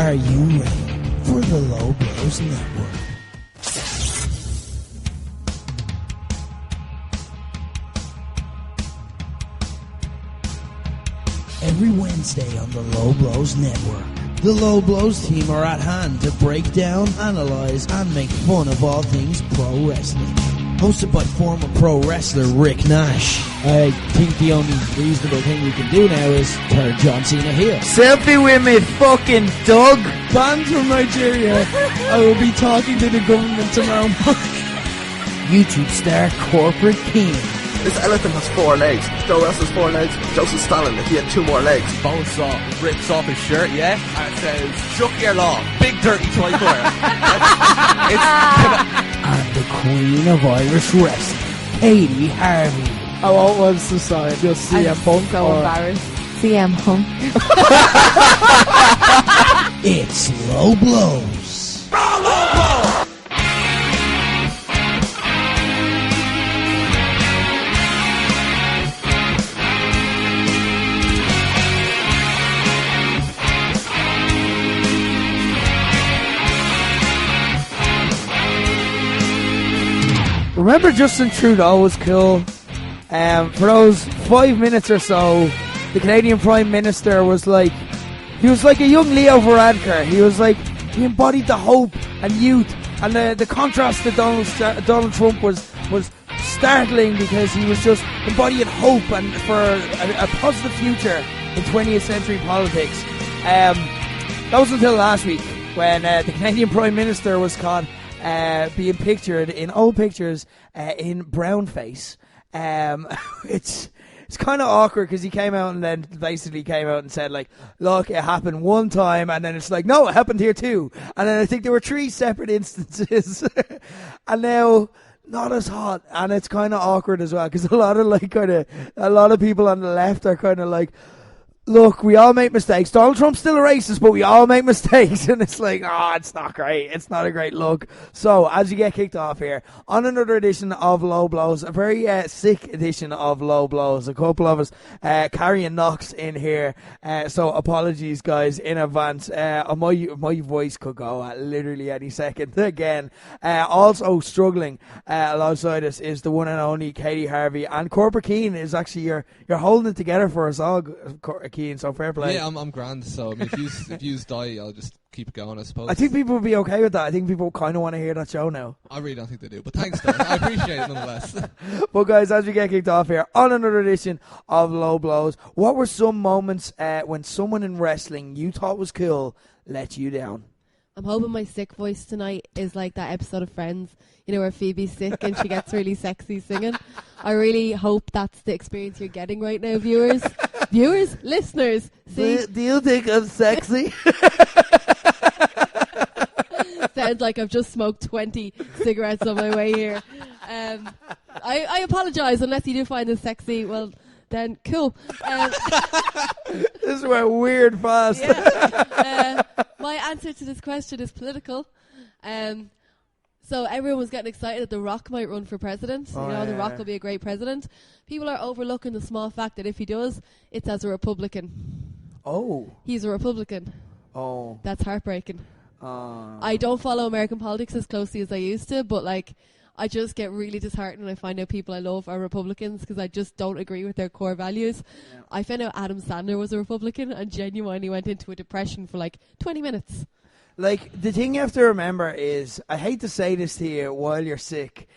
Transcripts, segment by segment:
Are you ready for the Low Blows Network? Every Wednesday on the Low Blows Network, the Low Blows team are at hand to break down, analyze, and make fun of all things pro wrestling. Hosted by former pro wrestler Rick Nash. I think the only reasonable thing we can do now is turn John Cena heel. Selfie with me fucking Doug. Banned from Nigeria. I will be talking to the government tomorrow morning. YouTube star Corporate King. This elephant has 4 legs. Joe Russell's 4 legs. Joseph Stalin, if he had 2 more legs. Bonesaw rips off his shirt, yeah, and it says, "Chuck your law, big dirty tricolour." And the Queen of Irish Wrestling, Katie Harvey. I want one society. Just CM Punk. So embarrassed. CM Punk. It's Low Blows. Remember Justin Trudeau was cool? For those 5 minutes or so, the Canadian Prime Minister was like, he was like a young Leo Varadkar. He was like, he embodied the hope and youth, and the contrast to Donald Trump was startling, because he was just embodying hope and for a positive future in 20th century politics. That was until last week, when the Canadian Prime Minister was caught being pictured in old pictures in brownface. It's kind of awkward, because he came out and then basically came out and said, like, look, it happened one time, and then it's like, no, it happened here too. And then I think there were 3 separate instances. And now, not as hot, and it's kind of awkward as well, because a lot of people on the left are kind of like, look, we all make mistakes. Donald Trump's still a racist, but we all make mistakes. And it's like, it's not great. It's not a great look. So, as you get kicked off here, on another edition of Low Blows, a very sick edition of Low Blows. A couple of us carrying knocks in here. So, apologies, guys, in advance. My voice could go at literally any second again. Also struggling alongside us is the one and only Katie Harvey. And Corporate Keane is actually, you're holding it together for us all, Keane, so fair play. Yeah, I'm grand. So I mean, if you die, I'll just keep it going, I suppose. I think people will be okay with that. I think people kind of want to hear that show now. I really don't think they do, but thanks, though. I appreciate it nonetheless. Well, guys, as we get kicked off here on another edition of Low Blows, what were some moments when someone in wrestling you thought was cool let you down? I'm hoping my sick voice tonight is like that episode of Friends, you know, where Phoebe's sick and she gets really sexy singing. I really hope that's the experience you're getting right now, viewers. Viewers? Listeners? See? Do you think I'm sexy? Sounds like I've just smoked 20 cigarettes on my way here. I apologise, unless you do find this sexy. Well, then cool. This went weird fast. Yeah. My answer to this question is political. So everyone was getting excited that The Rock might run for president. The Rock will be a great president. People are overlooking the small fact that if he does, it's as a Republican. Oh. He's a Republican. Oh. That's heartbreaking. I don't follow American politics as closely as I used to, but like, I just get really disheartened when I find out people I love are Republicans, because I just don't agree with their core values. Yeah. I found out Adam Sandler was a Republican and genuinely went into a depression for like 20 minutes. Like, the thing you have to remember is, I hate to say this to you while you're sick,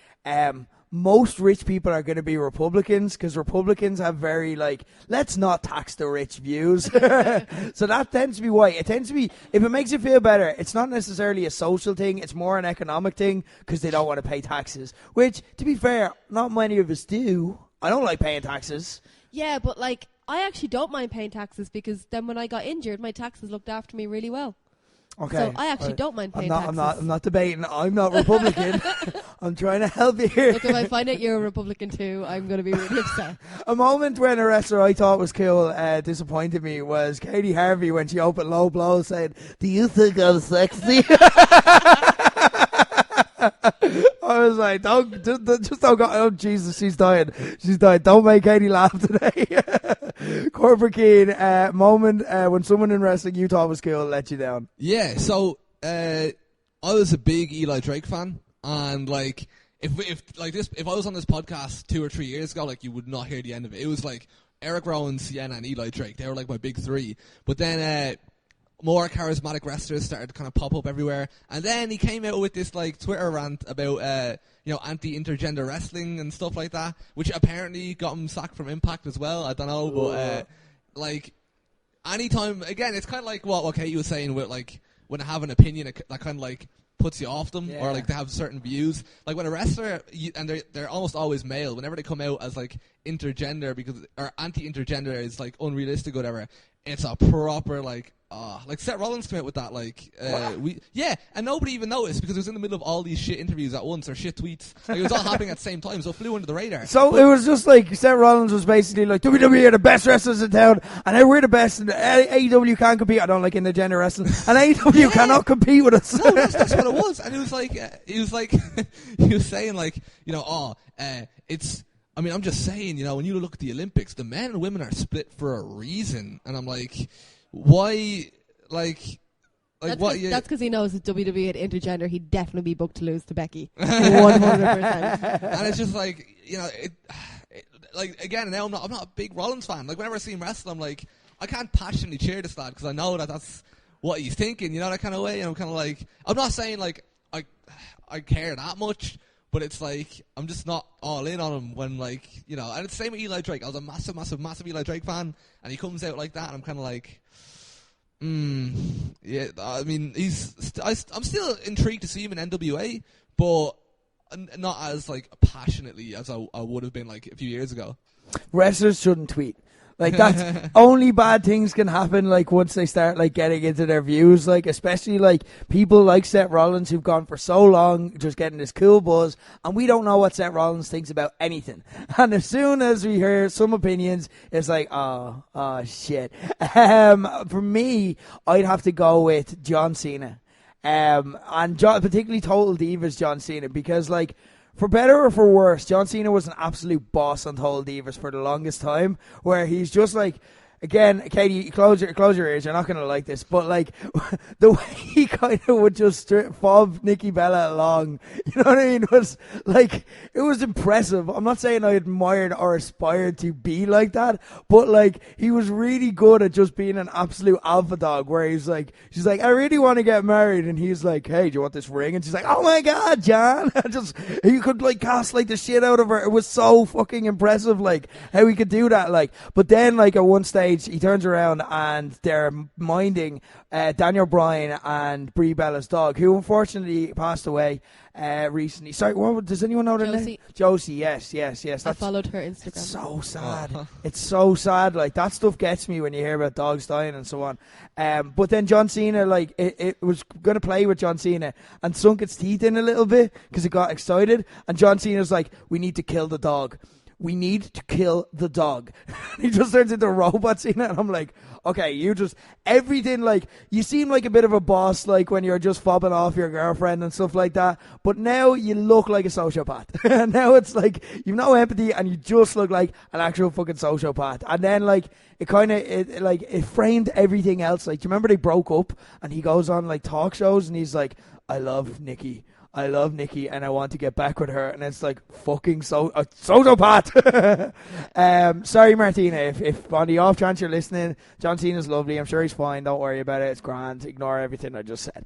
most rich people are going to be Republicans, because Republicans have very, like, let's not tax the rich views. So that tends to be why. It tends to be, if it makes you feel better, it's not necessarily a social thing, it's more an economic thing, because they don't want to pay taxes. Which, to be fair, not many of us do. I don't like paying taxes. Yeah, but, like, I actually don't mind paying taxes, because then when I got injured, my taxes looked after me really well. Okay. So I actually don't mind paying taxes. I'm not debating. I'm not Republican. I'm trying to help you here. Look, if I find out you're a Republican too, I'm going to be really upset. A moment when a wrestler I thought was cool disappointed me was Katie Harvey when she opened Low Blows saying, "Do you think I'm sexy?" I was like, just don't go. Oh Jesus, she's dying. She's dying. Don't make Katie laugh today. Corbin Keane, moment when someone in wrestling you thought was cool let you down. Yeah, so I was a big Eli Drake fan, and like if I was on this podcast 2 or 3 years ago, like you would not hear the end of it. It was like Eric Rowan, Sienna, and Eli Drake. They were like my big three. But then more charismatic wrestlers started to kind of pop up everywhere, and then he came out with this like Twitter rant about anti-intergender wrestling and stuff like that, which apparently got him sacked from Impact as well. I don't know, but like anytime again, it's kind of like what Katie was saying with like when I have an opinion, that kind of like puts you off them, or like they have certain views. Like when a wrestler, and they're almost always male, whenever they come out as like intergender or anti-intergender is like unrealistic or whatever, it's a proper like Seth Rollins came out with that and nobody even noticed because it was in the middle of all these shit interviews at once or shit tweets. Like, it was all happening at the same time, so it flew under the radar. So it was just like Seth Rollins was basically like, WWE are the best wrestlers in town, and we're the best, and AEW can't compete. I don't like intergender wrestling, and AEW cannot compete with us. No, that's what it was. And it was like he was saying like, it's. I mean, I'm just saying, when you look at the Olympics, the men and women are split for a reason, and I'm like, why, like what? That's because he knows that WWE had intergender, he'd definitely be booked to lose to Becky, 100%. And it's just like, like again, now I'm not a big Rollins fan. Like whenever I see him wrestle, I'm like, I can't passionately cheer this lad because I know that's what he's thinking, that kind of way. And I'm kind of like, I'm not saying like I care that much. But it's like, I'm just not all in on him when, like, and it's the same with Eli Drake. I was a massive, massive, massive Eli Drake fan, and he comes out like that, and I'm kind of like, yeah, I mean, I'm still intrigued to see him in NWA, but not as, like, passionately as I would have been, like, a few years ago. Wrestlers shouldn't tweet. Like, that's only bad things can happen, like, once they start, like, getting into their views, like, especially, like, people like Seth Rollins who've gone for so long just getting this cool buzz, and we don't know what Seth Rollins thinks about anything. And as soon as we hear some opinions, it's like, oh, shit. For me, I'd have to go with John Cena. Particularly Total Divas John Cena, because, like, for better or for worse, John Cena was an absolute boss on Total Divas for the longest time, where he's just like, again, Katie, close your ears, you're not going to like this, but like, the way he kind of would just fob Nikki Bella along, you know what I mean, was like, it was impressive. I'm not saying I admired or aspired to be like that, but like, he was really good at just being an absolute alpha dog, where she's like, I really want to get married, and he's like, hey, do you want this ring? And she's like, oh my God, John. He could like cast like the shit out of her. It was so fucking impressive, like, how he could do that, like, but then like at one stage, he turns around and they're minding Daniel Bryan and Brie Bella's dog, who unfortunately passed away recently. Sorry, does anyone know their name? Josie, yes. I followed her Instagram. It's so sad. It's so sad. Like, that stuff gets me when you hear about dogs dying and so on. But then John Cena, like, it was going to play with John Cena and sunk its teeth in a little bit because it got excited. And John Cena's like, we need to kill the dog. We need to kill the dog. He just turns into a robot Cena, and I'm like, okay, you just, everything, like, you seem like a bit of a boss, like, when you're just fobbing off your girlfriend and stuff like that, but now you look like a sociopath. Now it's like, you've no empathy, and you just look like an actual fucking sociopath. And then, like, it framed everything else. Like, do you remember they broke up, and he goes on, like, talk shows, and he's like, I love Nikki, and I want to get back with her. And it's like, fucking sociopath. Sorry, Martina, if on the off chance you're listening, John Cena's lovely. I'm sure he's fine. Don't worry about it. It's grand. Ignore everything I just said.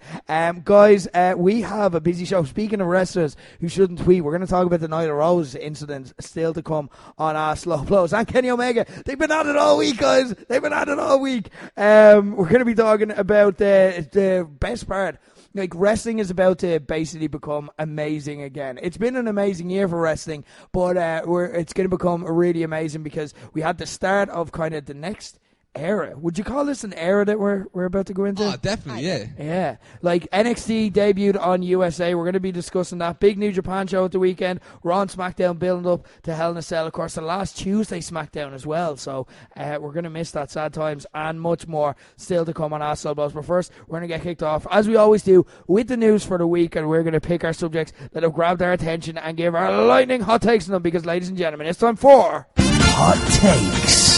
Guys, we have a busy show. Speaking of wrestlers who shouldn't tweet, we're going to talk about the Nyla Rose incident still to come on Slow Blows. And Kenny Omega. They've been at it all week, guys. They've been at it all week. We're going to be talking about the best part. Like, wrestling is about to basically become amazing again. It's been an amazing year for wrestling, but it's going to become really amazing because we had the start of kind of the next era. Would you call this an era that we're about to go into? Oh, definitely, yeah. Yeah. Like NXT debuted on USA. We're going to be discussing that. Big New Japan show at the weekend. We're on SmackDown building up to Hell in a Cell. Of course, the last Tuesday SmackDown as well. So we're going to miss that. Sad times and much more still to come on Asshole Blows. But first, we're going to get kicked off, as we always do, with the news for the week. And we're going to pick our subjects that have grabbed our attention and give our lightning hot takes on them. Because, ladies and gentlemen, it's time for Hot Takes.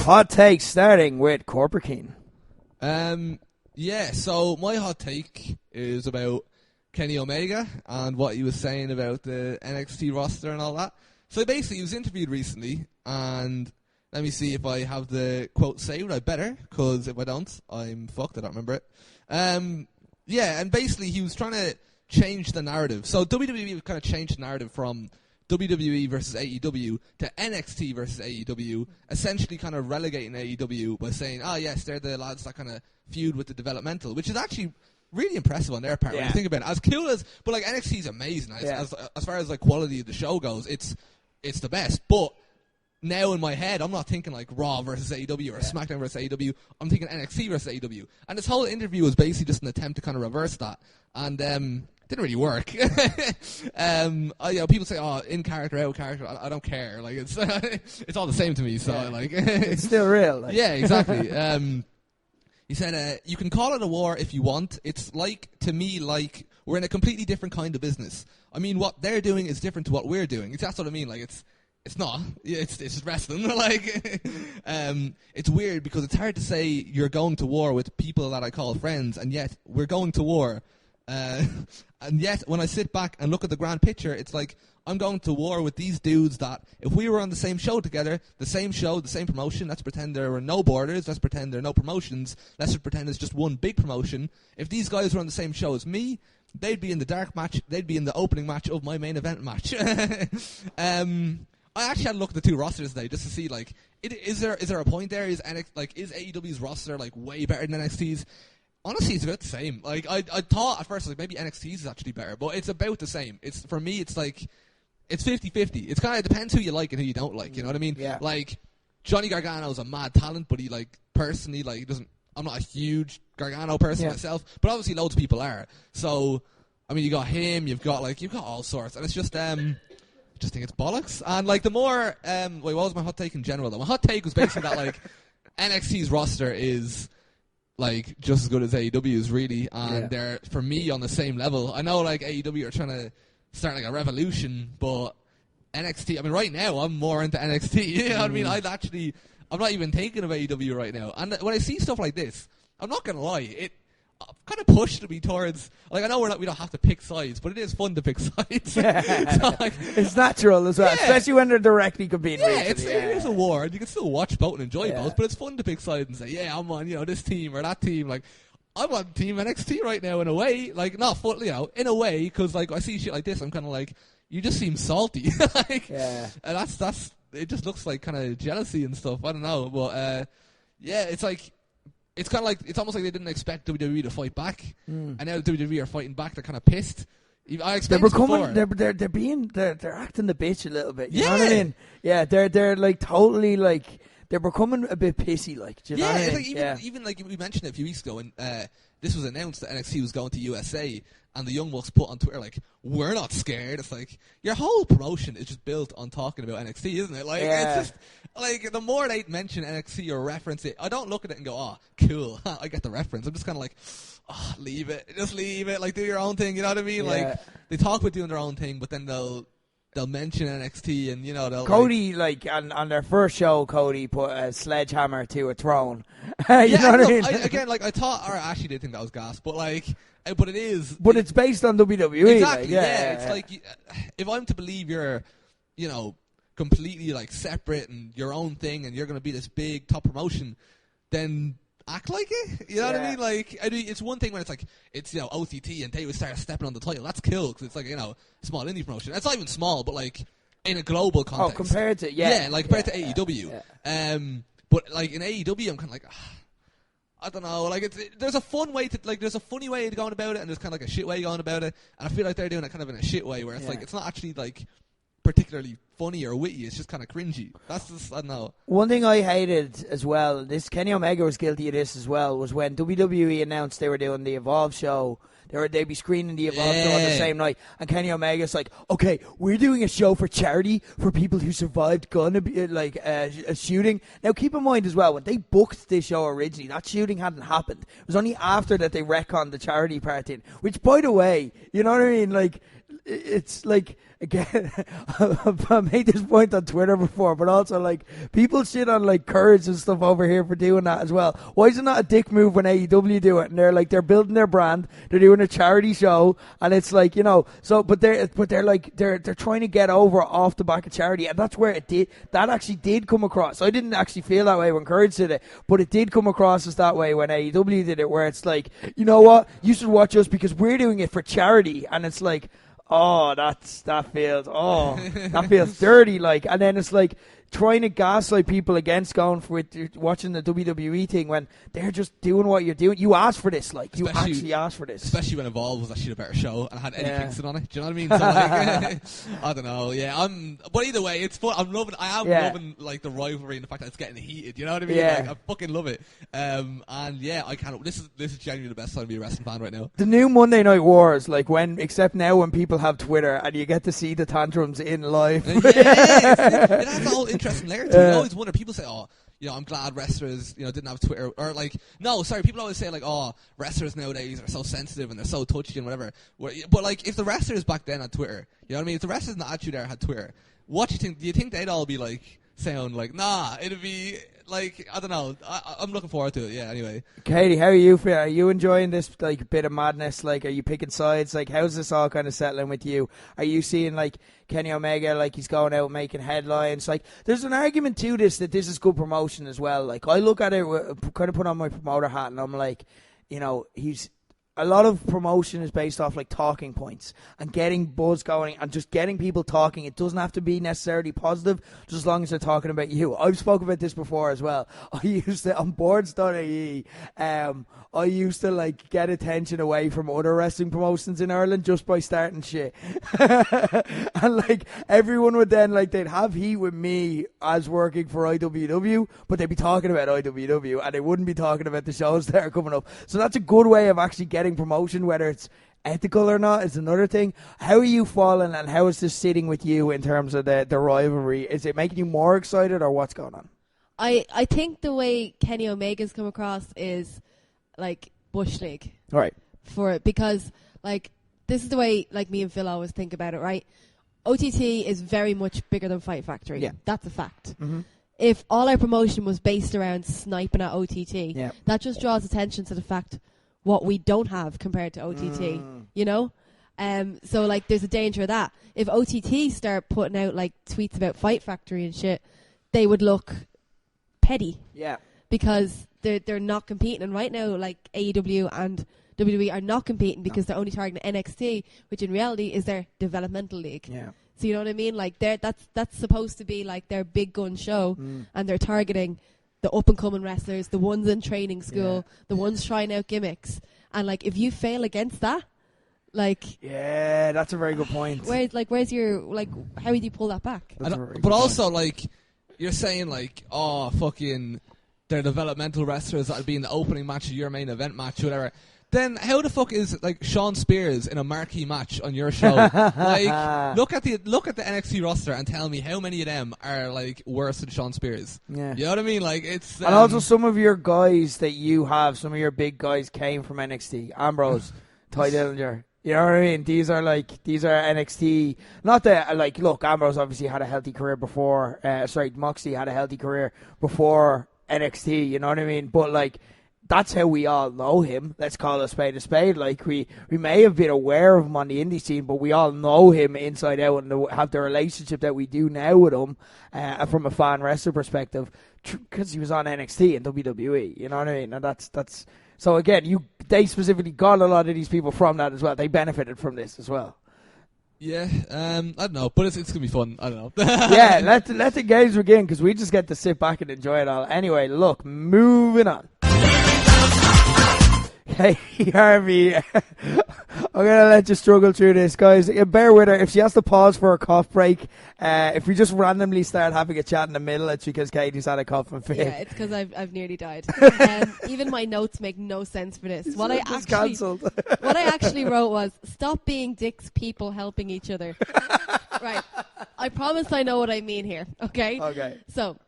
Hot takes, starting with Corbin. So my hot take is about Kenny Omega and what he was saying about the NXT roster and all that. So basically, he was interviewed recently, and let me see if I have the quote saved. I better, because if I don't, I'm fucked. I don't remember it. And basically, he was trying to change the narrative. So WWE kind of changed the narrative from WWE versus AEW to NXT versus AEW, essentially kind of relegating AEW by saying, yes, they're the lads that kind of feud with the developmental, which is actually really impressive on their part when you think about it. As cool as, but like NXT is amazing. As far as like quality of the show goes, it's the best. But now in my head, I'm not thinking like Raw versus AEW or SmackDown versus AEW. I'm thinking NXT versus AEW. And this whole interview was basically just an attempt to kind of reverse that. And didn't really work. People say, in character, out of character. I don't care. Like it's it's all the same to me. So like it's still real. Like. Yeah, exactly. He said, you can call it a war if you want. It's like, to me, like we're in a completely different kind of business. I mean, what they're doing is different to what we're doing. That's what I mean. Like it's not. It's wrestling. Like it's weird because it's hard to say you're going to war with people that I call friends, and yet we're going to war. And yet, when I sit back and look at the grand picture, it's like I'm going to war with these dudes that, if we were on the same show together, the same show, the same promotion, let's pretend there were no borders, let's pretend there are no promotions, let's just pretend it's just one big promotion. If these guys were on the same show as me, they'd be in the dark match, they'd be in the opening match of my main event match. I actually had a look at the two rosters today just to see, like, is there a point there? Is AEW's roster, like, way better than NXT's? Honestly, it's about the same. Like I thought at first, like maybe NXT's is actually better, but it's about the same. It's for me, it's like it's 50-50. It's kind of depends who you like and who you don't like. You know what I mean? Yeah. Like Johnny Gargano's a mad talent, but he like personally like doesn't. I'm not a huge Gargano person myself, but obviously loads of people are. So I mean, you got him, you've got all sorts, and it's just just think it's bollocks. And like the more what was my hot take in general though? My hot take was basically that like NXT's roster is like just as good as AEW's really, and they're for me on the same level. I know like AEW are trying to start like a revolution, but NXT, I mean right now I'm more into NXT. You know what I mean? I'm not even thinking of AEW right now. And when I see stuff like this, I'm not gonna lie, it kind of pushed me towards, like I know we don't have to pick sides, but it is fun to pick sides. So, like, it's natural as well, especially when they're directly competing. It is a war, and you can still watch both and enjoy both, but it's fun to pick sides and say, I'm on this team or that team. Like I'm on Team NXT right now in a way, like not fully, in a way, because like I see shit like this, I'm kind of like, you just seem salty, and that's it. Just looks like kind of jealousy and stuff. I don't know, but it's like. It's kind of like, it's almost like they didn't expect WWE to fight back, and now WWE are fighting back. They're kind of pissed. I explained this before. They're acting the bitch a little bit. You know what I mean? Yeah, they're like totally like they're becoming a bit pissy. Like, do you know what I mean? Like even like we mentioned it a few weeks ago, and this was announced that NXT was going to USA, and the Young Bucks put on Twitter like, "We're not scared." It's like your whole promotion is just built on talking about NXT, isn't it? Like it's just. Like, the more they mention NXT or reference it, I don't look at it and go, oh, cool, I get the reference. I'm just kind of like, oh, leave it. Just leave it. Like, do your own thing, you know what I mean? Yeah. Like, they talk about doing their own thing, but then they'll mention NXT and, they'll... Cody, on their first show, Cody put a sledgehammer to a throne. you know what I mean? I thought, or I actually did think that was gas, but, but it is... But it's based on WWE. Exactly, it's like, if I'm to believe you're, completely like separate and your own thing and you're going to be this big top promotion, then act like it, you know what I mean? Like, it's one thing when it's like it's OTT and they would start stepping on the title, that's cool because it's like small indie promotion. It's not even small, but like in a global context. Oh, compared to compared to AEW. But like in AEW, I'm kind of like I don't know, like there's a fun way to, like, there's a funny way of going about it, and there's kind of like a shit way of going about it, and I feel like they're doing it kind of in a shit way, where it's like, it's not actually like particularly funny or witty, it's just kind of cringy. That's just, I don't know. One thing I hated as well, this Kenny Omega was guilty of this as well, was when WWE announced they were doing the Evolve show. They'd be screening the Evolve show on the same night, and Kenny Omega's like, okay, we're doing a show for charity for people who survived a shooting. Now, keep in mind as well, when they booked this show originally, that shooting hadn't happened. It was only after that they retconned the charity part in, which, by the way, you know what I mean? Like, it's like, again, I've made this point on Twitter before, but also, like, people shit on, like, Courage and stuff over here for doing that as well. Why is it not a dick move when AEW do it? And they're building their brand, they're doing a charity show, and it's like, you know, so, but they're trying to get over off the back of charity, and that's where that actually did come across. I didn't actually feel that way when Courage did it, but it did come across as that way when AEW did it, where it's like, you know what, you should watch us because we're doing it for charity, and it's like, oh, that feels dirty, like, and then it's like trying to gaslight people against going for it, watching the WWE thing when they're just doing what you're doing. You asked for this, like, you actually asked for this. Especially when Evolve was actually a better show and had Eddie Kingston on it. Do you know what I mean? So, like, I don't know. Yeah, but either way, it's fun. I'm loving like the rivalry and the fact that it's getting heated. You know what I mean? Yeah. Like, I fucking love it. And yeah, I can't. This is genuinely the best time to be a wrestling fan right now. The new Monday Night Wars, like except now when people have Twitter and you get to see the tantrums in live. It has a whole interesting layer to it. I always wonder, people say, oh, you know, I'm glad wrestlers, you know, didn't have Twitter, or like, no, sorry, people always say like, oh, wrestlers nowadays are so sensitive and they're so touchy and whatever. But like, if the wrestlers back then had Twitter, you know what I mean? If the wrestlers in the Attitude Era had Twitter, what do you think? Do you think they'd all be like saying like, nah, it'd be like, I don't know. I'm looking forward to it. Yeah. Anyway, Katie, how are you feeling? Are you enjoying this like bit of madness? Like, are you picking sides? Like, how's this all kind of settling with you? Are you seeing like Kenny Omega, like he's going out making headlines? Like, there's an argument to this that this is good promotion as well. Like, I look at it, kind of put on my promoter hat, and I'm like, you know, a lot of promotion is based off like talking points and getting buzz going and just getting people talking. It doesn't have to be necessarily positive, just as long as they're talking about you. I've spoken about this before as well. I used to, on boards.ie, I used to like get attention away from other wrestling promotions in Ireland just by starting shit. And like everyone would then like, they'd have heat with me as working for IWW, but they'd be talking about IWW and they wouldn't be talking about the shows that are coming up. So that's a good way of actually getting promotion. Whether it's ethical or not is another thing. How are you falling, and how is this sitting with you in terms of the rivalry? Is it making you more excited, or what's going on? I think the way Kenny Omega's come across is like Bush League. Right. For it, because like this is the way like me and Phil always think about it, right? OTT is very much bigger than Fight Factory. Yeah. That's a fact. Mm-hmm. If all our promotion was based around sniping at OTT, that just draws attention to the fact what we don't have compared to OTT, you know? So, like, there's a danger of that. If OTT start putting out, like, tweets about Fight Factory and shit, they would look petty. Yeah. Because they're not competing. And right now, like, AEW and WWE are not competing because they're only targeting NXT, which in reality is their developmental league. Yeah. So, you know what I mean? Like, that's supposed to be, like, their big gun show, and they're targeting the up-and-coming wrestlers, the ones in training school, the ones trying out gimmicks. And, like, if you fail against that, like... Yeah, that's a very good point. Where's your... Like, how would you pull that back? But also, like, you're saying, like, oh, fucking... They're developmental wrestlers that'll be in the opening match of your main event match, whatever. Then how the fuck is like Shawn Spears in a marquee match on your show? Like, look at the NXT roster and tell me how many of them are like worse than Shawn Spears. Yeah, you know what I mean? Like, it's and also some of your guys that you have, some of your big guys came from NXT. Ambrose, Ty Dillinger. You know what I mean? These are NXT. Not that, like, look, Ambrose obviously had a healthy career before. Moxley had a healthy career before NXT. You know what I mean? But like, that's how we all know him. Let's call a spade a spade. Like, we may have been aware of him on the indie scene, but we all know him inside out and have the relationship that we do now with him from a fan wrestler perspective, because he was on NXT and WWE. You know what I mean? And that's so again, they specifically got a lot of these people from that as well. They benefited from this as well. Yeah, I don't know, but it's gonna be fun. I don't know. Yeah, let the games begin, because we just get to sit back and enjoy it all. Anyway, look, moving on. Hey, Harvey, I'm going to let you struggle through this, guys. Bear with her. If she has to pause for a cough break, if we just randomly start having a chat in the middle, it's because Katie's had a coughing fit. Yeah, it's because I've nearly died. Even my notes make no sense for this. What I actually wrote was, stop being dicks, people helping each other. Right. I promise I know what I mean here, okay? Okay. So,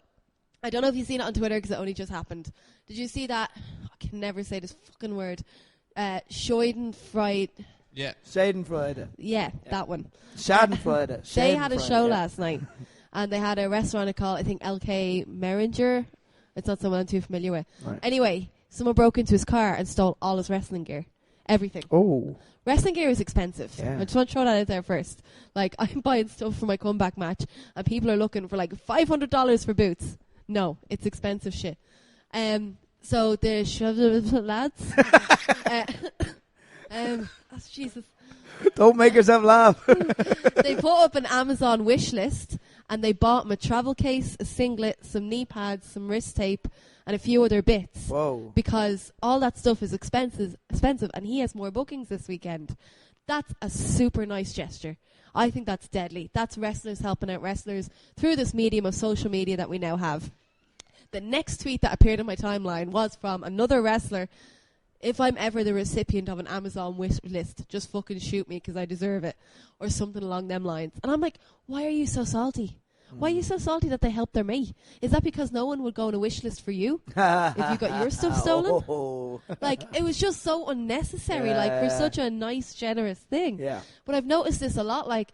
I don't know if you've seen it on Twitter because it only just happened. Did you see that? I can never say this fucking word. Schadenfreude. Yeah. Schadenfreude. Yeah, that one. Schadenfreude. They had a show last night, and they had a restaurant called, I think, LK Meringer. It's not someone I'm too familiar with. Right. Anyway, someone broke into his car and stole all his wrestling gear. Everything. Oh. Wrestling gear is expensive. Yeah. I just want to throw that out there first. Like, I'm buying stuff for my comeback match, and people are looking for, like, $500 for boots. No, it's expensive shit. So the lads, Jesus. Don't make yourself laugh. They put up an Amazon wish list, and they bought him a travel case, a singlet, some knee pads, some wrist tape, and a few other bits. Whoa. Because all that stuff is expensive, and he has more bookings this weekend. That's a super nice gesture. I think that's deadly. That's wrestlers helping out wrestlers through this medium of social media that we now have. The next tweet that appeared on my timeline was from another wrestler. If I'm ever the recipient of an Amazon wish list, just fucking shoot me because I deserve it. Or something along them lines. And I'm like, why are you so salty? Why are you so salty that they helped their mate? Is that because no one would go on a wish list for you if you got your stuff stolen? Oh. Like, it was just so unnecessary, for such a nice, generous thing. Yeah. But I've noticed this a lot, like,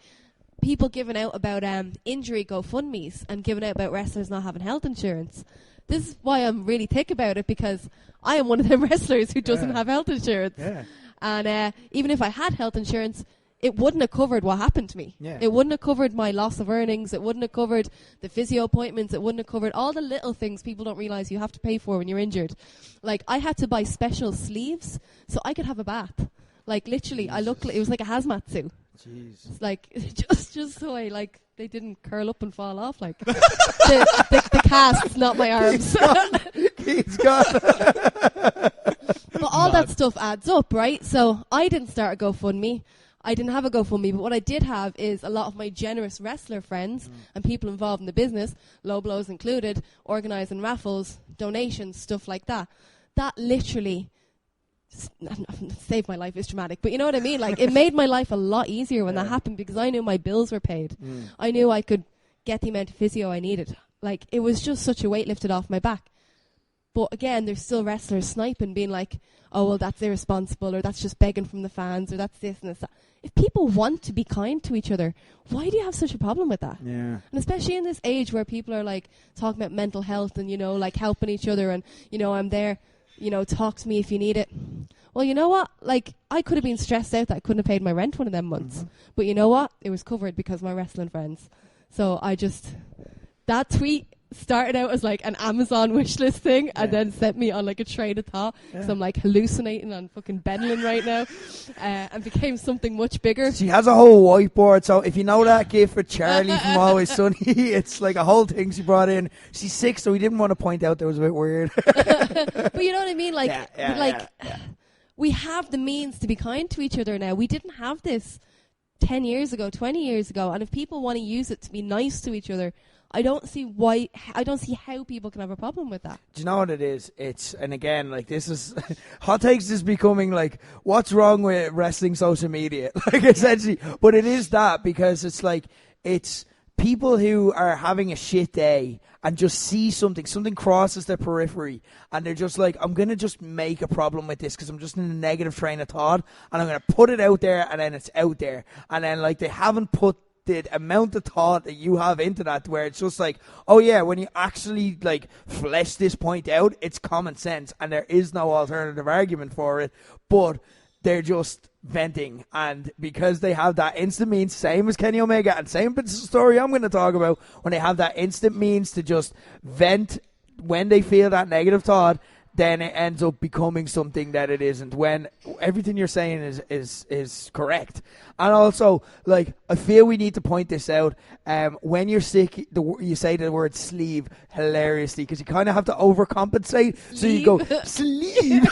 people giving out about injury GoFundMes and giving out about wrestlers not having health insurance. This is why I'm really thick about it, because I am one of them wrestlers who doesn't have health insurance. Yeah. And even if I had health insurance, it wouldn't have covered what happened to me. Yeah. It wouldn't have covered my loss of earnings. It wouldn't have covered the physio appointments. It wouldn't have covered all the little things people don't realize you have to pay for when you're injured. Like, I had to buy special sleeves so I could have a bath. Like, literally, Jesus. I looked like it was like a hazmat suit. Jeez. It's like, just so they didn't curl up and fall off. Like, the cast's not my arms. He's gone. But all that stuff adds up, right? So I didn't start a GoFundMe. I didn't have a GoFundMe, but what I did have is a lot of my generous wrestler friends and people involved in the business, low blows included, organising raffles, donations, stuff like that. That literally saved my life. Is dramatic, but you know what I mean? Like, it made my life a lot easier when that happened, because I knew my bills were paid. I knew I could get the amount of physio I needed. Like, it was just such a weight lifted off my back. But again, there's still wrestlers sniping, being like, oh, well, that's irresponsible, or that's just begging from the fans, or that's this and that. If people want to be kind to each other, why do you have such a problem with that? Yeah. And especially in this age where people are, like, talking about mental health and, you know, like, helping each other and, you know, I'm there, you know, talk to me if you need it. Well, you know what? Like, I could have been stressed out that I couldn't have paid my rent one of them months. But you know what? It was covered because of my wrestling friends. So that tweet started out as like an Amazon wishlist thing and then sent me on like a train of thought. So I'm like hallucinating on fucking Benlin right now, and became something much bigger. She has a whole whiteboard, so if you know that gift for Charlie from Always Sunny, it's like a whole thing she brought in. She's 6, so we didn't want to point out that it was a bit weird. But you know what I mean? Like, we have the means to be kind to each other now. We didn't have this 10 years ago, 20 years ago, and if people want to use it to be nice to each other, I don't see how people can have a problem with that. Do you know what it is? And again, like, this is, Hot Takes is becoming like, what's wrong with wrestling social media? Like, essentially. But it is that, because it's like, it's people who are having a shit day and just see something crosses their periphery, and they're just like, I'm going to just make a problem with this because I'm just in a negative train of thought, and I'm going to put it out there, and then it's out there. And then, like, they haven't put the amount of thought that you have into that, where it's just like, oh yeah, when you actually like flesh this point out, it's common sense and there is no alternative argument for it, but they're just venting. And because they have that instant means, same as Kenny Omega and same with the story I'm going to talk about, when they have that instant means to just vent when they feel that negative thought, then it ends up becoming something that it isn't, when everything you're saying is correct. And also, like, I feel we need to point this out. When you're sick, you say the word sleeve hilariously, because you kind of have to overcompensate. Sleeve. So you go, sleeve.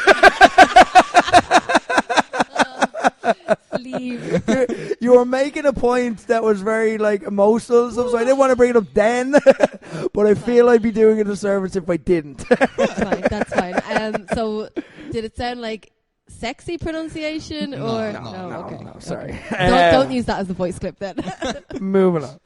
Sleeve. You were making a point that was very, like, emotional and stuff, so I didn't want to bring it up then, but I feel I'd be doing it a service if I didn't. That's fine. So, did it sound like sexy pronunciation or no, okay. Sorry. Okay. Don't use that as the voice clip then. Moving on.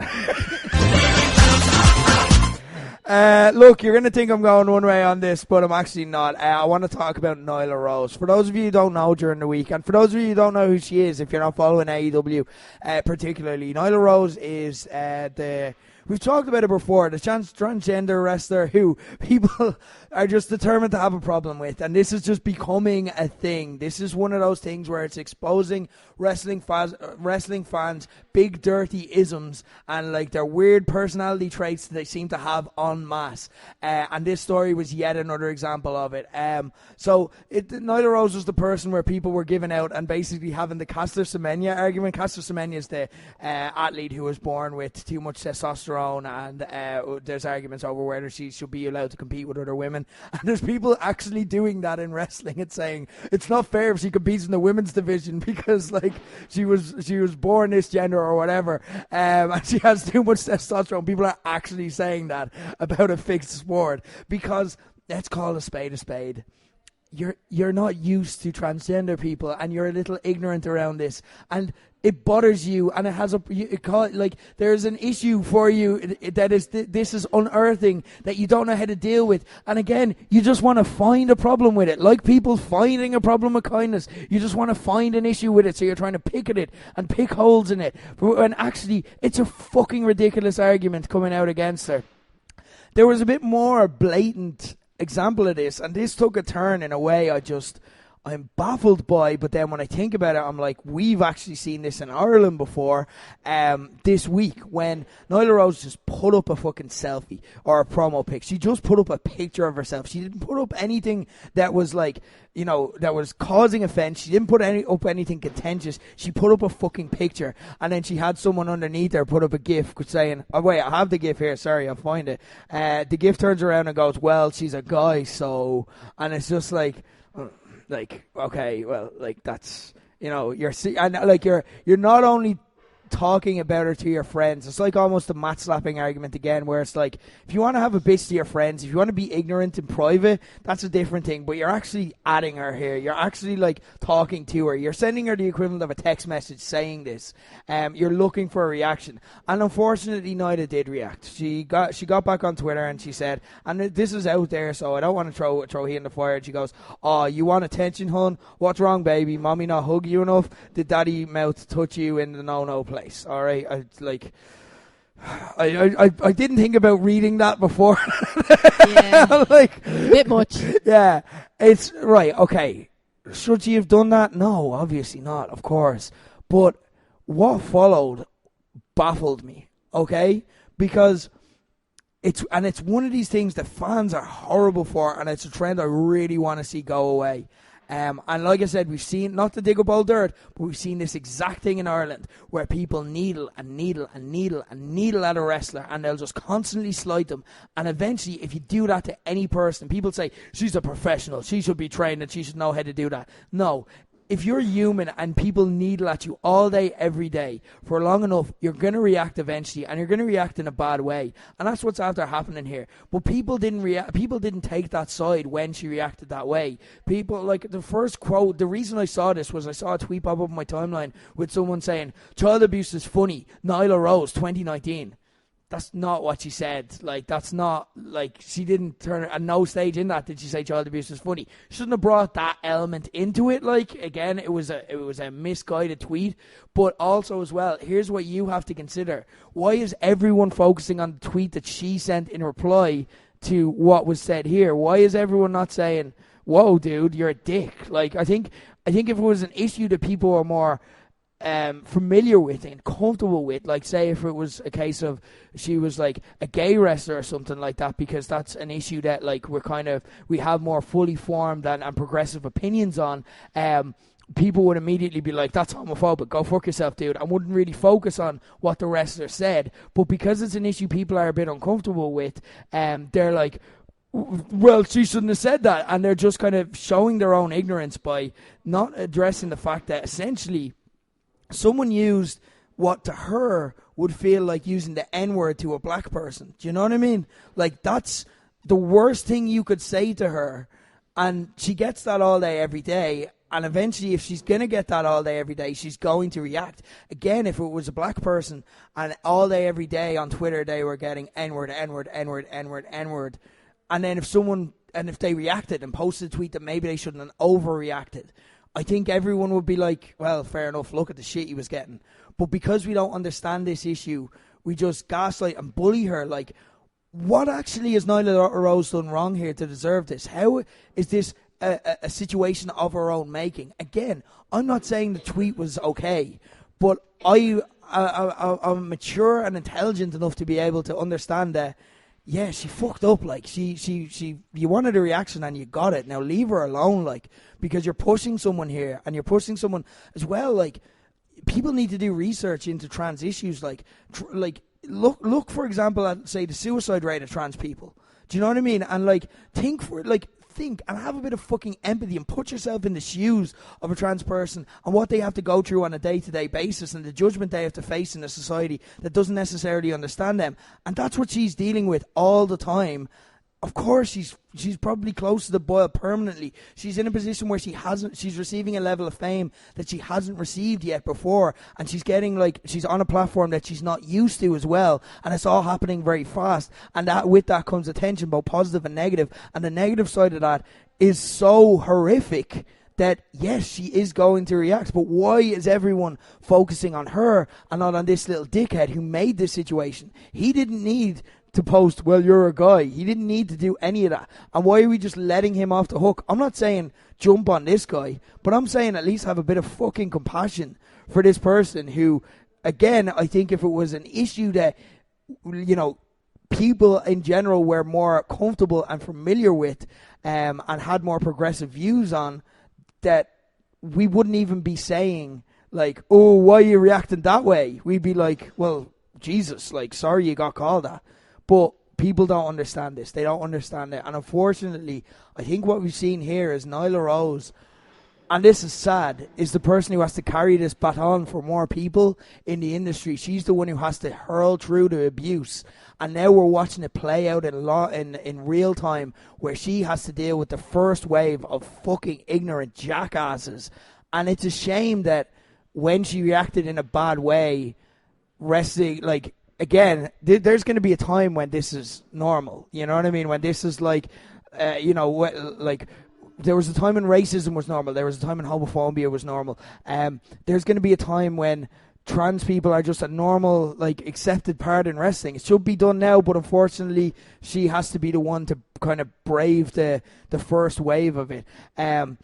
Look, you're going to think I'm going one way on this, but I'm actually not. I want to talk about Nyla Rose. For those of you who don't know during the week, and for those of you who don't know who she is, if you're not following AEW particularly, Nyla Rose is we've talked about it before, the transgender wrestler who people are just determined to have a problem with, and this is just becoming a thing. This is one of those things where it's exposing wrestling fans big dirty isms and like their weird personality traits that they seem to have en masse, and this story was yet another example of it. Nyla Rose was the person where people were giving out and basically having the Caster Semenya argument. Caster Semenya is the athlete who was born with too much testosterone, and there's arguments over whether she should be allowed to compete with other women, and there's people actually doing that in wrestling and saying it's not fair if she competes in the women's division because like she was born this gender or whatever, and she has too much testosterone. People are actually saying that about a fixed sport because, let's call a spade a spade, you're not used to transgender people and you're a little ignorant around this, and it bothers you, and it has there's an issue for you that is this is unearthing that you don't know how to deal with, and again you just want to find a problem with it, like people finding a problem with kindness. You just want to find an issue with it, so you're trying to pick at it and pick holes in it, and actually it's a fucking ridiculous argument coming out against her. There was a bit more blatant example of this, and this took a turn in a way I'm baffled by, but then when I think about it, I'm like, we've actually seen this in Ireland before, this week, when Nyla Rose just put up a fucking selfie, or a promo pic. She just put up a picture of herself. She didn't put up anything that was like, that was causing offense. She didn't put up anything contentious. She put up a fucking picture, and then she had someone underneath her put up a gif saying, oh wait, I have the gif here, sorry, I'll find it. The gif turns around and goes, well, she's a guy, so, and it's just like, okay, well, like, that's, you're not only talking about her to your friends. It's like almost a mat slapping argument again, where it's like, if you want to have a bitch to your friends, if you want to be ignorant in private, that's a different thing, but you're actually adding her here. You're actually like talking to her. You're sending her the equivalent of a text message saying this. You're looking for a reaction, and unfortunately Nyla did react. She got back on Twitter and she said, and this is out there, so I don't want to throw heat in the fire, and she goes, oh, you want attention, hun? What's wrong, baby? Mommy not hug you enough? Did daddy mouth touch you in the no place? All right, I didn't think about reading that before. Yeah, like bit much. Yeah, it's right. Okay, should she have done that? No, obviously not. Of course, but what followed baffled me. Okay, because it's one of these things that fans are horrible for, and it's a trend I really want to see go away. And like I said, we've seen, not to dig up old dirt, but we've seen this exact thing in Ireland where people needle at a wrestler, and they'll just constantly slight them. And eventually, if you do that to any person, people say, she's a professional, she should be trained and she should know how to do that. No. If you're human and people needle at you all day, every day, for long enough, you're going to react eventually, and you're going to react in a bad way. And that's what's after happening here. But people didn't react. People didn't take that side when she reacted that way. People, like, the first quote, the reason I saw this was I saw a tweet pop up on my timeline with someone saying, child abuse is funny, Nyla Rose, 2019. That's not what she said. Like, that's not, like, she didn't turn, at no stage in that did she say child abuse was funny. She shouldn't have brought that element into it. Like, again, it was a misguided tweet. But also as well, here's what you have to consider. Why is everyone focusing on the tweet that she sent in reply to what was said here? Why is everyone not saying, whoa, dude, you're a dick? Like, I think if it was an issue that people were more familiar with and comfortable with. Like, say if it was a case of she was like a gay wrestler or something like that, because that's an issue that like we have more fully formed and progressive opinions on. People would immediately be like, that's homophobic, go fuck yourself, dude, and wouldn't really focus on what the wrestler said. But because it's an issue people are a bit uncomfortable with, they're like, well, she shouldn't have said that, and they're just kind of showing their own ignorance by not addressing the fact that essentially someone used what to her would feel like using the N-word to a black person. Do you know what I mean? Like, that's the worst thing you could say to her, and she gets that all day, every day. And eventually, if she's going to get that all day, every day, she's going to react. Again, if it was a black person and all day, every day on Twitter, they were getting N-word, N-word, N-word, N-word, N-word. And then if they reacted and posted a tweet that maybe they shouldn't have overreacted, I think everyone would be like, well, fair enough, look at the shit he was getting. But because we don't understand this issue, we just gaslight and bully her. Like, what actually has Nyla Rose done wrong here to deserve this? How is this a situation of her own making? Again, I'm not saying the tweet was okay, but I'm mature and intelligent enough to be able to understand that, yeah, she fucked up. Like, you wanted a reaction and you got it. Now leave her alone, like, because you're pushing someone here, and you're pushing someone as well. Like, people need to do research into trans issues. Like, look for example at, say, the suicide rate of trans people. Do you know what I mean? And like, think and have a bit of fucking empathy and put yourself in the shoes of a trans person and what they have to go through on a day-to-day basis and the judgment they have to face in a society that doesn't necessarily understand them. And that's what she's dealing with all the time. Of course, she's probably close to the boil permanently. She's in a position where she's receiving a level of fame that she hasn't received yet before, and she's on a platform that she's not used to as well, and it's all happening very fast. And with that comes attention, both positive and negative. And the negative side of that is so horrific that, yes, she is going to react, but why is everyone focusing on her and not on this little dickhead who made this situation? He didn't need to post, well, you're a guy. He didn't need to do any of that. And why are we just letting him off the hook? I'm not saying jump on this guy, but I'm saying at least have a bit of fucking compassion for this person who, again, I think if it was an issue that, you know, people in general were more comfortable and familiar with and had more progressive views on, that we wouldn't even be saying, like, oh, why are you reacting that way? We'd be like, well, Jesus, like, sorry you got called that. But people don't understand this. They don't understand it. And unfortunately, I think what we've seen here is Nyla Rose, and this is sad, is the person who has to carry this baton for more people in the industry. She's the one who has to hurl through the abuse. And now we're watching it play out in real time, where she has to deal with the first wave of fucking ignorant jackasses. And it's a shame that when she reacted in a bad way, wrestling, like, again, there's going to be a time when this is normal. You know what I mean? When this is like, like, there was a time when racism was normal. There was a time when homophobia was normal. There's going to be a time when trans people are just a normal, like, accepted part in wrestling. It should be done now, but unfortunately, she has to be the one to kind of brave the first wave of it. And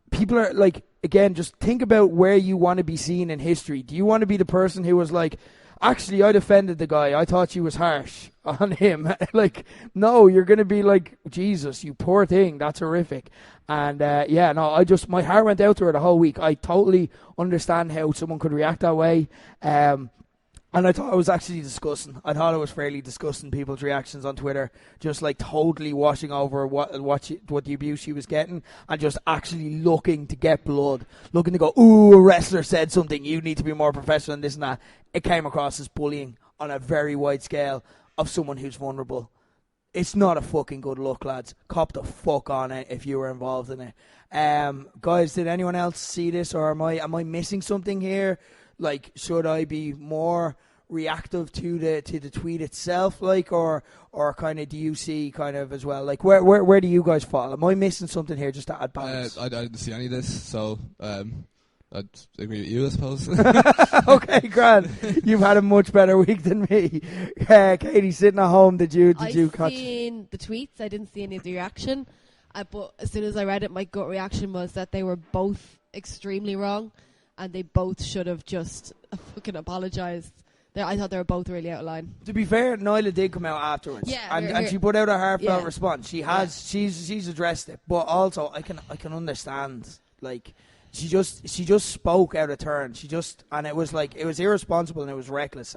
people are like, again, just think about where you want to be seen in history. Do you want to be the person who was like, actually, I defended the guy, I thought she was harsh on him? Like, no, you're going to be like, Jesus, you poor thing, that's horrific. And my heart went out to her the whole week. I totally understand how someone could react that way. And I thought it was actually disgusting. I thought it was fairly disgusting, people's reactions on Twitter, just like totally washing over what the abuse she was getting, and just actually looking to get blood, looking to go, ooh, a wrestler said something, you need to be more professional and this and that. It came across as bullying on a very wide scale of someone who's vulnerable. It's not a fucking good look, lads. Cop the fuck on it if you were involved in it. Guys, did anyone else see this, or am I missing something here? Like, should I be more reactive to the tweet itself, like, or kind of do you see kind of as well? Like, where do you guys fall? Am I missing something here just to add balance? I didn't see any of this, so I'd agree with you, I suppose. Okay, grand. You've had a much better week than me. Katie, sitting at home, did you catch? I've seen the tweets. I didn't see any of the reaction. But as soon as I read it, my gut reaction was that they were both extremely wrong. and they both should have just fucking apologised. I thought they were both really out of line. To be fair, Nyla did come out afterwards, and she put out a heartfelt response. She has, she's addressed it, but also I can understand, like, she just spoke out of turn. And it was like, it was irresponsible and it was reckless,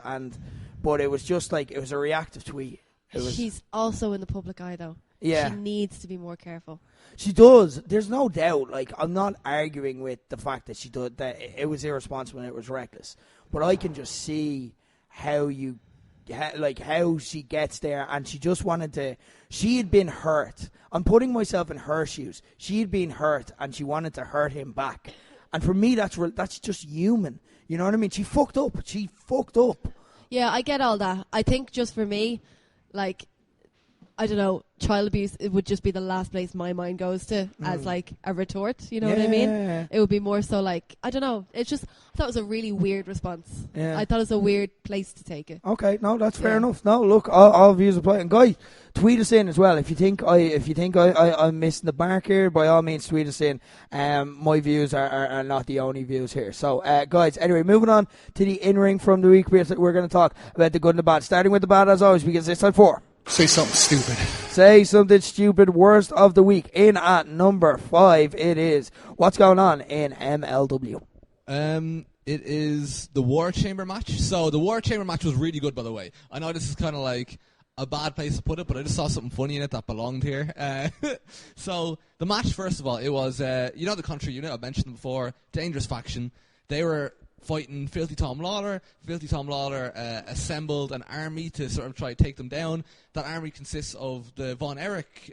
but it was just like, it was a reactive tweet. She's also in the public eye though. Yeah, she needs to be more careful. She does. There's no doubt. Like, I'm not arguing with the fact that that it was irresponsible and it was reckless, but I can just see how she gets there, and she just wanted to. She had been hurt. I'm putting myself in her shoes. She had been hurt, and she wanted to hurt him back. And for me, that's just human. You know what I mean? She fucked up. Yeah, I get all that. I think just for me, like, I don't know, child abuse, it would just be the last place my mind goes to as like a retort, you know what I mean? It would be more so like, I don't know, it's just, I thought it was a really weird response. Yeah. I thought it was a weird place to take it. Okay, no, that's fair enough. No, look, all views apply. And guys, tweet us in as well. If you think I'm missing the mark here, by all means tweet us in. My views are not the only views here. So guys, anyway, moving on to the in-ring from the week, we're going to talk about the good and the bad. Starting with the bad as always, because it's time for Say something stupid. Say something stupid. Worst of the week. In at number 5, it is what's going on in MLW. It is the War Chamber match. So the War Chamber match was really good, by the way. I know this is kind of like a bad place to put it, but I just saw something funny in it that belonged here. So the match, first of all, it was the country unit, I've mentioned them before, Dangerous Faction. They were fighting Filthy Tom Lawler. Filthy Tom Lawler assembled an army to sort of try to take them down. That army consists of the Von Erich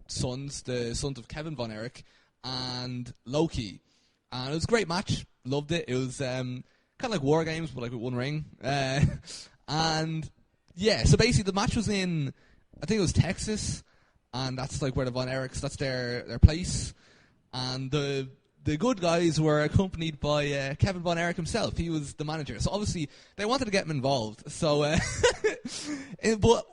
sons, the sons of Kevin Von Erich, and Loki. And it was a great match. Loved it. It was kind of like War Games, but like with one ring. And yeah, so basically the match was in, I think it was Texas, and that's like where the Von Erichs, that's their place. And the good guys were accompanied by Kevin Von Erich himself. He was the manager. So obviously they wanted to get him involved. So, but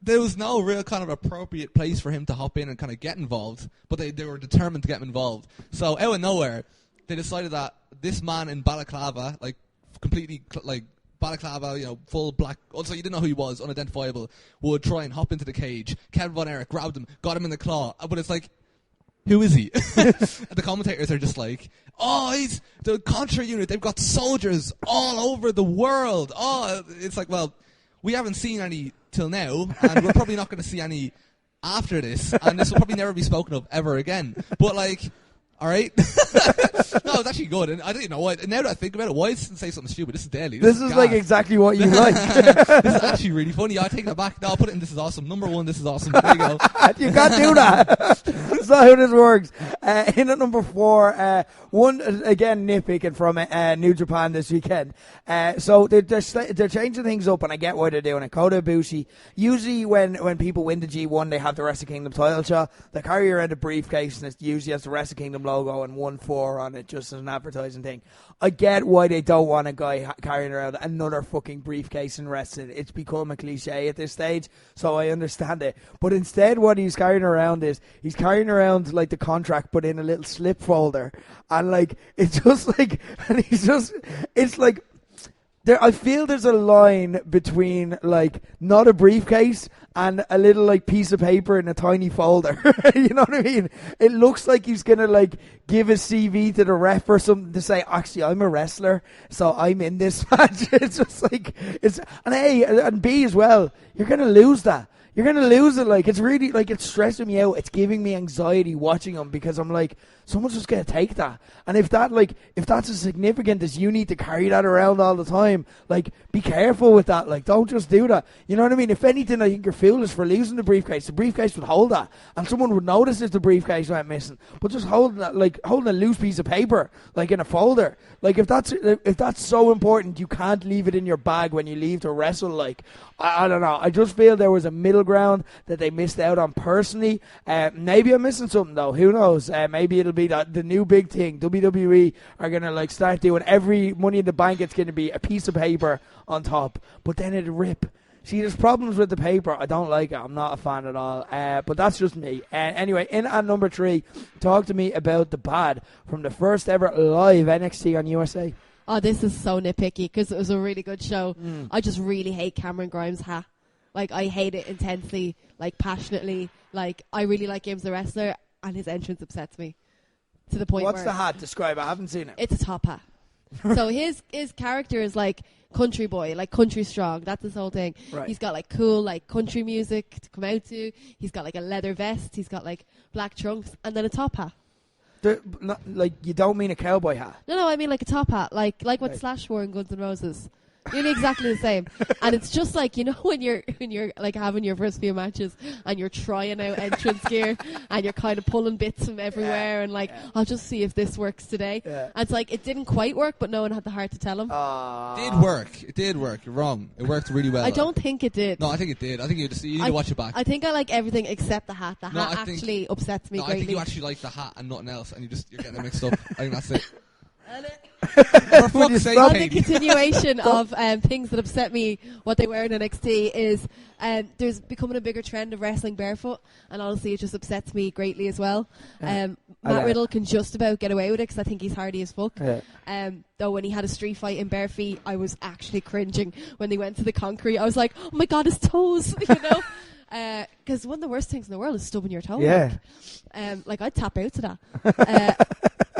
there was no real kind of appropriate place for him to hop in and kind of get involved. But they were determined to get him involved. So out of nowhere, they decided that this man in balaclava, like completely like balaclava, full black, also you didn't know who he was, unidentifiable, would try and hop into the cage. Kevin Von Erich grabbed him, got him in the claw. But it's like, who is he? The commentators are just like, oh, he's the Contra unit. They've got soldiers all over the world. Oh, it's like, well, we haven't seen any till now, and we're probably not going to see any after this, and this will probably never be spoken of ever again. But like, all right. No, it's actually good. And I don't know why. Now that I think about it, why didn't say something stupid? This is deadly. This is like exactly what you like. This is actually really funny. I take that back. No, I'll put it in This Is Awesome. Number 1, This Is Awesome. There you go. You can't do that. That's not how this works. In at number 4, one, again, nitpicking from New Japan this weekend. So they're changing things up, and I get why they're doing it. Kota Ibushi, usually when people win the G1, they have the Wrestle Kingdom title shot. They carry around a briefcase, and it usually has the Wrestle Kingdom logo and 1-4 on it, just as an advertising thing. I get why they don't want a guy carrying around another fucking briefcase in wrestling. It's become a cliche at this stage, so I understand it. But instead, what he's carrying around is he's carrying around like the contract, but in a little slip folder, and like it's just like, and it's like. I feel there's a line between like not a briefcase and a little like piece of paper in a tiny folder. You know what I mean? It looks like he's gonna like give his CV to the ref or something to say, actually, I'm a wrestler, so I'm in this match. It's just like and A and B as well. You're gonna lose that. You're going to lose it. Like, it's really, like, it's stressing me out. It's giving me anxiety watching them because I'm like, someone's just going to take that. And if that's as significant as you need to carry that around all the time, like, be careful with that. Like, don't just do that. You know what I mean? If anything, I think you're foolish for losing the briefcase. The briefcase would hold that. And someone would notice if the briefcase went missing. But just holding a loose piece of paper, like in a folder. Like, if that's so important, you can't leave it in your bag when you leave to wrestle. Like, I don't know. I just feel there was a middle ground that they missed out on personally. Maybe I'm missing something though. Who knows? Maybe it'll be the new big thing. WWE are gonna like start doing every Money in the Bank. It's gonna be a piece of paper on top, but then it'll rip See, there's problems with the paper. I don't like it. I'm not a fan at all. But that's just me. Anyway, in at number 3, talk to me about the bad from the first ever live NXT on USA. Oh, this is so nitpicky because it was a really good show. I just really hate Cameron Grimes' hat. Like, I hate it intensely, like, passionately. Like, I really like him as a wrestler, and his entrance upsets me to the point What's where... the hat? Describe it. I haven't seen it. It's a top hat. So his character is, like, country boy, like, country strong. That's his whole thing. Right. He's got, like, cool, like, country music to come out to. He's got, like, a leather vest. He's got, like, black trunks, and then a top hat. Like, you don't mean a cowboy hat? No, I mean like a top hat, like what Right. Slash wore in Guns N' Roses. Nearly exactly the same. And it's just like, you know, when you're like having your first few matches and you're trying out entrance gear and you're kind of pulling bits from everywhere and like, I'll just see if this works today. Yeah. And it's like, it didn't quite work, but no one had the heart to tell him. It did work. You're wrong. It worked really well. I don't think it did. No, I think it did. I think you need to watch it back. I think I like everything except the hat. The hat actually upsets me I greatly. think you actually like the hat and nothing else, and you're getting it mixed up. I think that's it. Would For you fuck's sake, On the Katie. continuation of things that upset me, what they wear in NXT is there's becoming a bigger trend of wrestling barefoot, and honestly, it just upsets me greatly as well. Matt Riddle can just about get away with it because I think he's hardy as fuck. Yeah. Though when he had a street fight in bare feet, I was actually cringing when they went to the concrete. I was like, oh my god, his toes, you know? Because one of the worst things in the world is stubbing your toe. Yeah. Like I'd tap out to that.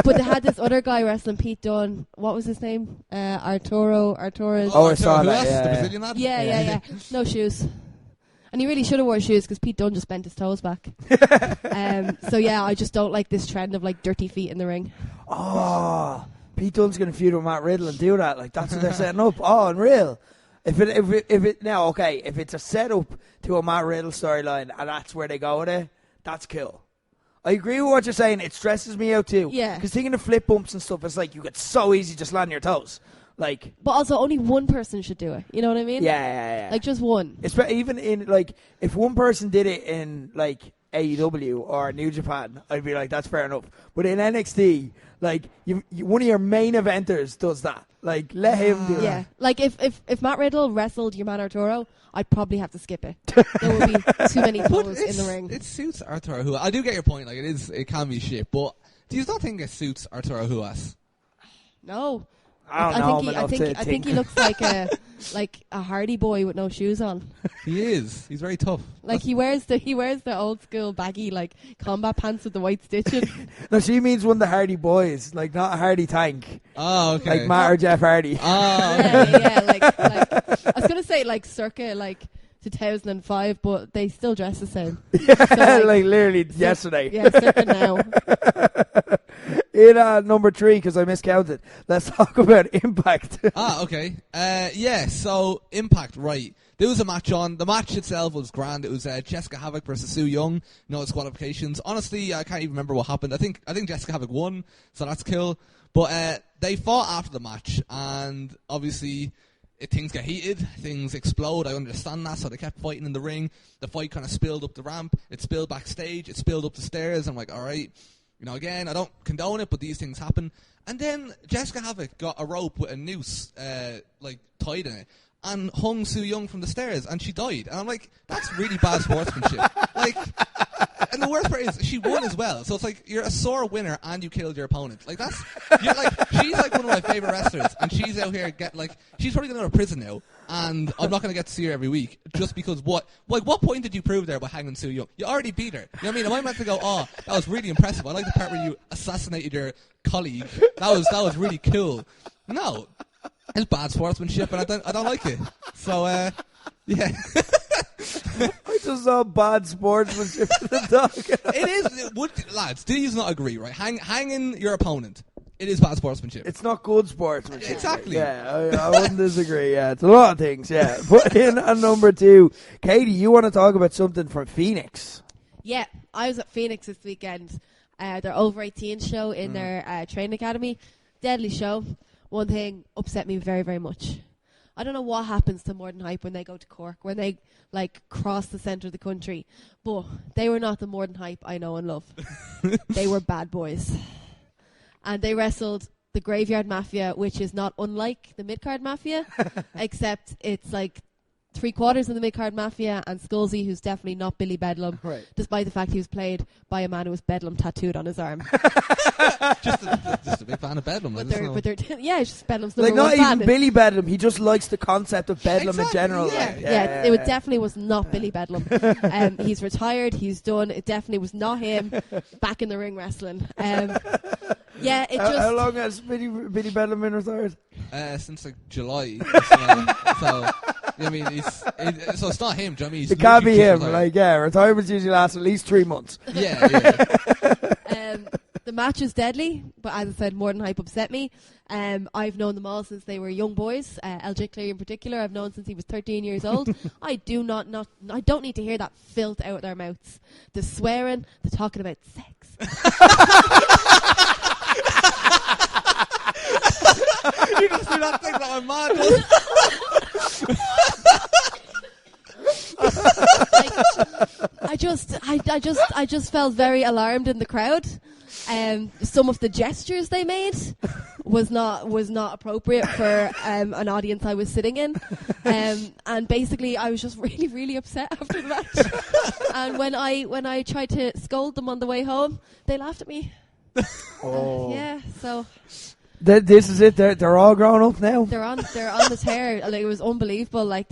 But they had this other guy wrestling Pete Dunne. What was his name? Arturo. Oh, I saw who that, else? yeah, The yeah. Brazilian lad? Yeah. No shoes. And he really should have worn shoes because Pete Dunne just bent his toes back. So yeah, I just don't like this trend of like dirty feet in the ring. Oh, Pete Dunne's going to feud with Matt Riddle and do that. Like, that's what they're setting up. Oh, unreal. If it's a setup to a Matt Riddle storyline and that's where they go with it, that's cool. I agree with what you're saying. It stresses me out too. Yeah. Because thinking of flip bumps and stuff, it's like you get so easy just land your toes. Like. But also, only one person should do it. You know what I mean? Yeah. Like just one. Even in like, if one person did it in like AEW or New Japan, I'd be like, that's fair enough. But in NXT, like, you one of your main eventers does that. Like, let him do Yeah. it. Like if Matt Riddle wrestled your man Arturo, I'd probably have to skip it. There would be too many toes in the ring. It suits Arturo Huas. I do get your point. Like, it can be shit, but do you not think it suits Arturo Huas? No. I don't know. I think he looks like a hardy boy with no shoes on. He is. He's very tough. Like he wears the old school baggy like combat pants with the white stitching. No, she means one of the Hardy Boys, like not a Hardy Tank. Oh, okay. Like Matt or Jeff Hardy. Oh, Yeah, like I was gonna say like circa like 2005, but they still dress the same. So, like literally yesterday. Yeah, circa now. In number 3, because I miscounted, let's talk about Impact. okay. So Impact, right. There was a match on. The match itself was grand. It was Jessica Havoc versus Sue Young. No disqualifications. Honestly, I can't even remember what happened. I think Jessica Havoc won, so that's cool. But they fought after the match, and obviously things get heated, things explode. I understand that, so they kept fighting in the ring. The fight kind of spilled up the ramp. It spilled backstage. It spilled up the stairs. I'm like, all right. You know, again, I don't condone it, but these things happen. And then Jessica Havoc got a rope with a noose, tied in it, and hung Sue Young from the stairs, and she died. And I'm like, that's really bad sportsmanship. And the worst part is, she won as well. So it's like, you're a sore winner, and you killed your opponent. Like, she's like one of my favorite wrestlers, and she's out here she's probably going to go to prison now, and I'm not going to get to see her every week, just because what point did you prove there by hanging Sue Young? You already beat her. You know what I mean? Am I meant to go, oh, that was really impressive. I like the part where you assassinated your colleague. That was really cool. No. It's bad sportsmanship, and I don't like it. So, yeah. I just saw bad sportsmanship in the dog. It is. Lads, do you not agree, right? Hanging your opponent. It is bad sportsmanship. It's not good sportsmanship. Exactly. Yeah, I wouldn't disagree. Yeah, it's a lot of things. Yeah. But in at number 2, Katie, you want to talk about something from Phoenix? Yeah, I was at Phoenix this weekend. Their over 18 show in their training academy. Deadly show. One thing upset me very, very much. I don't know what happens to More Than Hype when they go to Cork, when they cross the centre of the country, but they were not the More Than Hype I know and love. They were bad boys. And they wrestled the Graveyard Mafia, which is not unlike the Midcard Mafia, except it's like 3/4 of the mid-card mafia, and Skullsy, who's definitely not Billy Bedlam, despite the fact he was played by a man who was Bedlam tattooed on his arm. just a big fan of Bedlam. But it's just Bedlam's like number not one even fan. Billy Bedlam. He just likes the concept of Bedlam in general. Yeah. It definitely was not Billy Bedlam. He's retired. He's done. It definitely was not him. Back in the ring wrestling. Yeah, it just. How long has Billy Bedlam been retired? Since like July. So I mean, so it's not him. Do you know what I mean? It can't be him. Retired. Retirements usually last at least 3 months. Yeah. The match is deadly, but as I said, more than hype upset me. I've known them all since they were young boys. LJ Cleary in particular, I've known since he was 13 years old. I don't need to hear that filth out of their mouths. The swearing, the talking about sex. You just do that thing that my man does. I just felt very alarmed in the crowd. Some of the gestures they made was not appropriate for an audience I was sitting in, and basically I was just really, really upset after the match. And when I tried to scold them on the way home, they laughed at me. Yeah, so. This is it. They're all grown up now. They're on the tear. Like, it was unbelievable. Like,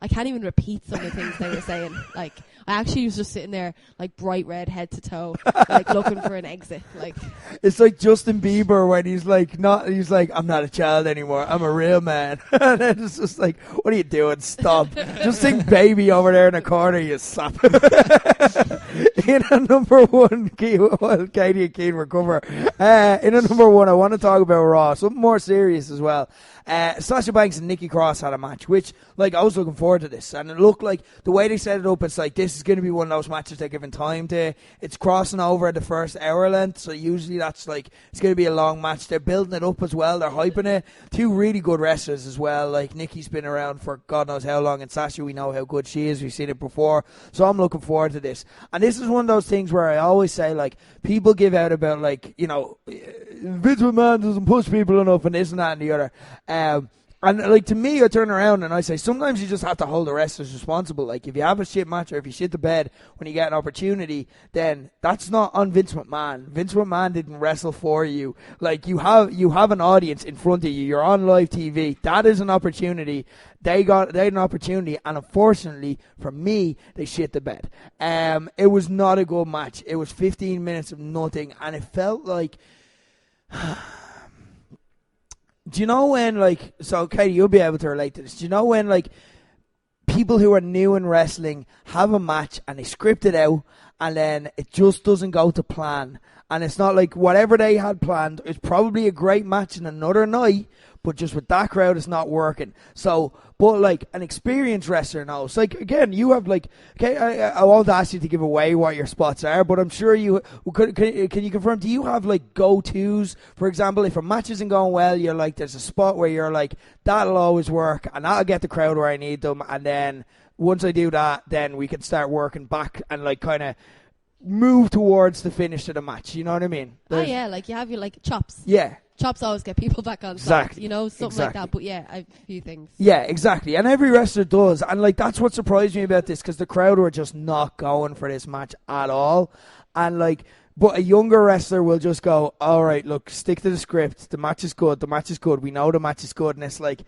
I can't even repeat some of the things they were saying. Like, I actually was just sitting there, like, bright red head to toe, like, looking for an exit. Like, it's like Justin Bieber when he's like, I'm not a child anymore. I'm a real man. And then it's just like, what are you doing? Stop. Just sing Baby over there in the corner, you sap. In a number one, Katie and Keane recover. In a number one, I want to talk about Raw. Something more serious as well. Sasha Banks and Nikki Cross had a match, which, like, I was looking forward to this. And it looked like, the way they set it up, it's like, this is going to be one of those matches they're giving time to. It's crossing over at the first hour length, so usually that's like, it's going to be a long match. They're building it up as well. They're hyping it. Two really good wrestlers as well. Like, Nikki's been around for God knows how long, and Sasha, we know how good she is. We've seen it before. So I'm looking forward to this. And this is one of those things where I always say, like, people give out about, like, you know, Vince McMahon doesn't push people enough and this and that and the other. And, like, to me, I turn around and I say, sometimes you just have to hold the wrestlers responsible. Like, if you have a shit match or if you shit the bed when you get an opportunity, then that's not on Vince McMahon. Vince McMahon didn't wrestle for you. Like, you have an audience in front of you. You're on live TV. That is an opportunity. They had an opportunity, and unfortunately, for me, they shit the bed. It was not a good match. It was 15 minutes of nothing, and it felt like... Do you know when, like, so Katie, you'll be able to relate to this. Do you know when, like, people who are new in wrestling have a match and they script it out and then it just doesn't go to plan? And it's not like whatever they had planned, it's probably a great match in another night, but just with that crowd, it's not working. So, but like an experienced wrestler knows. Like, again, you have like, okay, I won't ask you to give away what your spots are, but I'm sure you can you confirm, do you have like go-tos? For example, if a match isn't going well, you're like, there's a spot where you're like, that'll always work and that'll get the crowd where I need them. And then once I do that, then we can start working back and like kind of move towards the finish of the match. You know what I mean? Yeah, like you have your like chops. Yeah. Chops always get people back on exactly. side, you know, something like that. But yeah, a few things. Yeah, exactly. And every wrestler does. And like that's what surprised me about this, because the crowd were just not going for this match at all. And like, but a younger wrestler will just go, all right, look, stick to the script. The match is good. The match is good. We know the match is good. And it's like,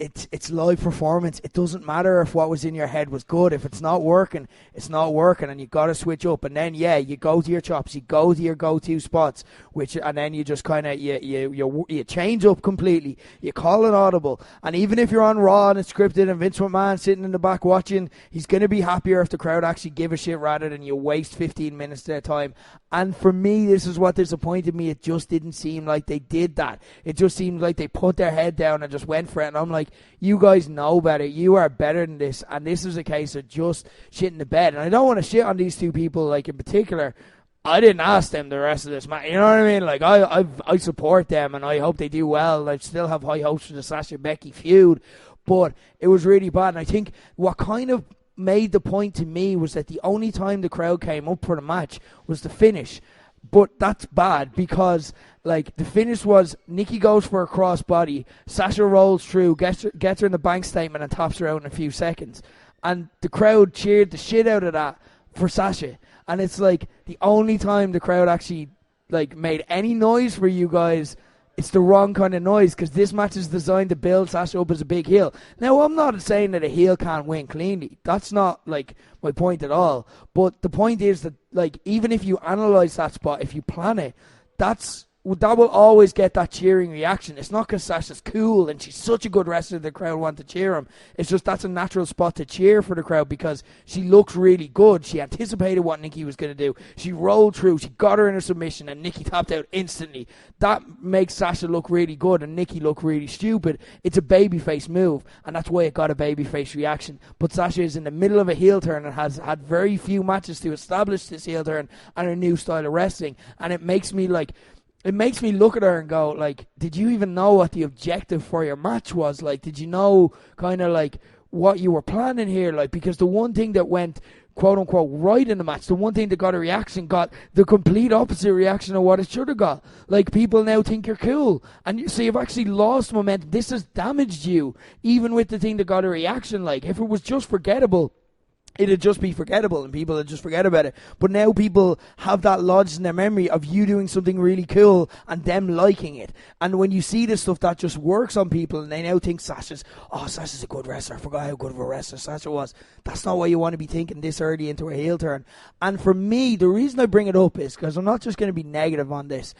it's live performance. It doesn't matter if what was in your head was good. If it's not working, it's not working, and you got to switch up. And then you go to your chops, you go to your go-to spots, and then you just kind of you change up completely. You call an audible, and even if you're on Raw and it's scripted and Vince McMahon sitting in the back watching, he's going to be happier if the crowd actually give a shit rather than you waste 15 minutes of their time. And for me, this is what disappointed me. It just didn't seem like they did that. It just seemed like they put their head down and just went for it. And I'm like, you guys know better. You are better than this. And this is a case of just shitting the bed. And I don't want to shit on these two people, like in particular. I didn't ask them the rest of this match. You know what I mean? Like, I support them and I hope they do well. I still have high hopes for the Sasha Becky feud. But it was really bad. And I think what kind of made the point to me was that the only time the crowd came up for the match was the finish. But that's bad because, like, the finish was Nikki goes for a crossbody, Sasha rolls through, gets her in the bank statement and tops her out in a few seconds. And the crowd cheered the shit out of that for Sasha. And it's like the only time the crowd actually, like, made any noise for you guys, it's the wrong kind of noise because this match is designed to build Sasha up as a big heel. Now, I'm not saying that a heel can't win cleanly. That's not, like, my point at all. But the point is that, like, even if you analyse that spot, if you plan it, that will always get that cheering reaction. It's not because Sasha's cool and she's such a good wrestler the crowd want to cheer him. It's just that's a natural spot to cheer for the crowd because she looks really good. She anticipated what Nikki was going to do. She rolled through. She got her in a submission and Nikki tapped out instantly. That makes Sasha look really good and Nikki look really stupid. It's a babyface move and that's why it got a babyface reaction. But Sasha is in the middle of a heel turn and has had very few matches to establish this heel turn and her new style of wrestling. And it makes me look at her and go, like, did you even know what the objective for your match was? Like, did you know kind of, like, what you were planning here? Like, because the one thing that went, quote-unquote, right in the match, the one thing that got a reaction got the complete opposite reaction of what it should have got. Like, people now think you're cool. And so you've actually lost momentum. This has damaged you, even with the thing that got a reaction. Like, if it was just forgettable, it'd just be forgettable and people would just forget about it. But now people have that lodged in their memory of you doing something really cool and them liking it. And when you see this stuff, that just works on people and they now think Sasha's a good wrestler. I forgot how good of a wrestler Sasha was. That's not what you want to be thinking this early into a heel turn. And for me, the reason I bring it up is because I'm not just going to be negative on this.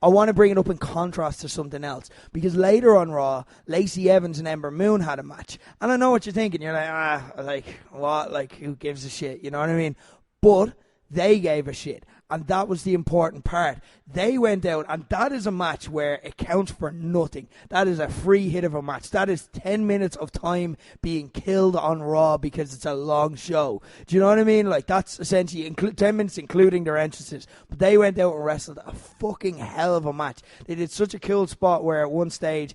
I want to bring it up in contrast to something else. Because later on Raw, Lacey Evans and Ember Moon had a match. And I know what you're thinking. You're like, what? Like, who gives a shit? You know what I mean? But they gave a shit. And that was the important part. They went out, and that is a match where it counts for nothing. That is a free hit of a match. That is 10 minutes of time being killed on Raw because it's a long show. Do you know what I mean? Like, that's essentially 10 minutes including their entrances. But they went out and wrestled a fucking hell of a match. They did such a cool spot where at one stage,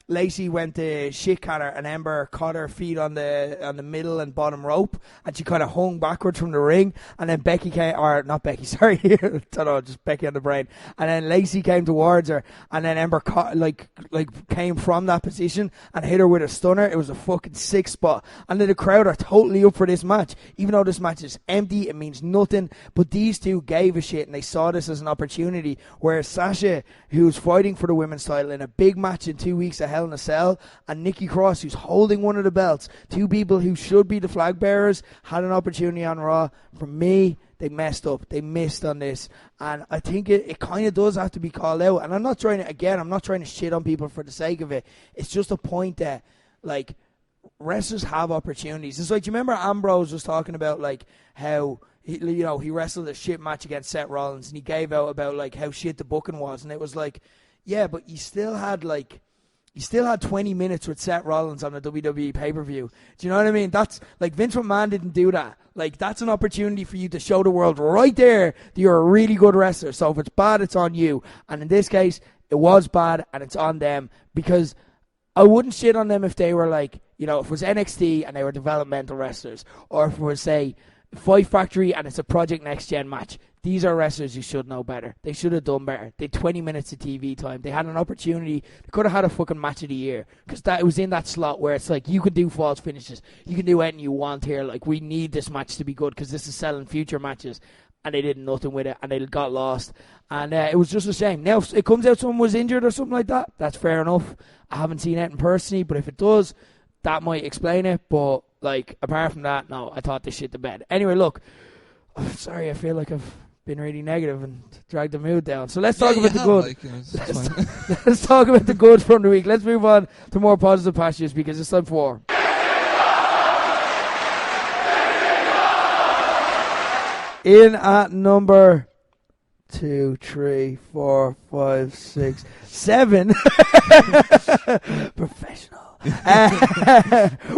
Lacey went to shit can her and Ember caught her feet on the middle and bottom rope and she kind of hung backwards from the ring and then Becky came, or not Becky, sorry, I don't know, just Becky on the brain, and then Lacey came towards her and then Ember came from that position and hit her with a stunner. It was a fucking sick spot and then the crowd are totally up for this match. Even though this match is empty, it means nothing, but these two gave a shit and they saw this as an opportunity where Sasha, who's fighting for the women's title in a big match in 2 weeks ahead Hell in a Cell, and Nikki Cross, who's holding one of the belts. Two people who should be the flag bearers had an opportunity on Raw. For me, they messed up. They missed on this. And I think it kind of does have to be called out. And I'm not trying to shit on people for the sake of it. It's just a point that, like, wrestlers have opportunities. It's like, do you remember Ambrose was talking about, like, how he wrestled a shit match against Seth Rollins and he gave out about, like, how shit the booking was. And it was like, yeah, but you still had 20 minutes with Seth Rollins on a WWE pay-per-view. Do you know what I mean? That's, like, Vince McMahon didn't do that. Like, that's an opportunity for you to show the world right there that you're a really good wrestler. So if it's bad, it's on you. And in this case, it was bad and it's on them, because I wouldn't shit on them if they were like, if it was NXT and they were developmental wrestlers, or if it was, say, Fight Factory and it's a Project Next Gen match. These are wrestlers who should know better. They should have done better. They had 20 minutes of TV time. They had an opportunity. They could have had a fucking match of the year, because it was in that slot where it's like, you can do false finishes. You can do anything you want here. Like, we need this match to be good because this is selling future matches. And they did nothing with it, and they got lost. And it was just a shame. Now, if it comes out someone was injured or something like that, that's fair enough. I haven't seen it personally, but if it does, that might explain it. But, like, apart from that, no, I thought this shit to bed. Anyway, look, sorry, I feel like I've been really negative and dragged the mood down. So let's talk about the good. Let's talk about the good from the week. Let's move on to more positive pastures, because it's time for... In at number 2, 3, 4, 5, 6, 7. Professional.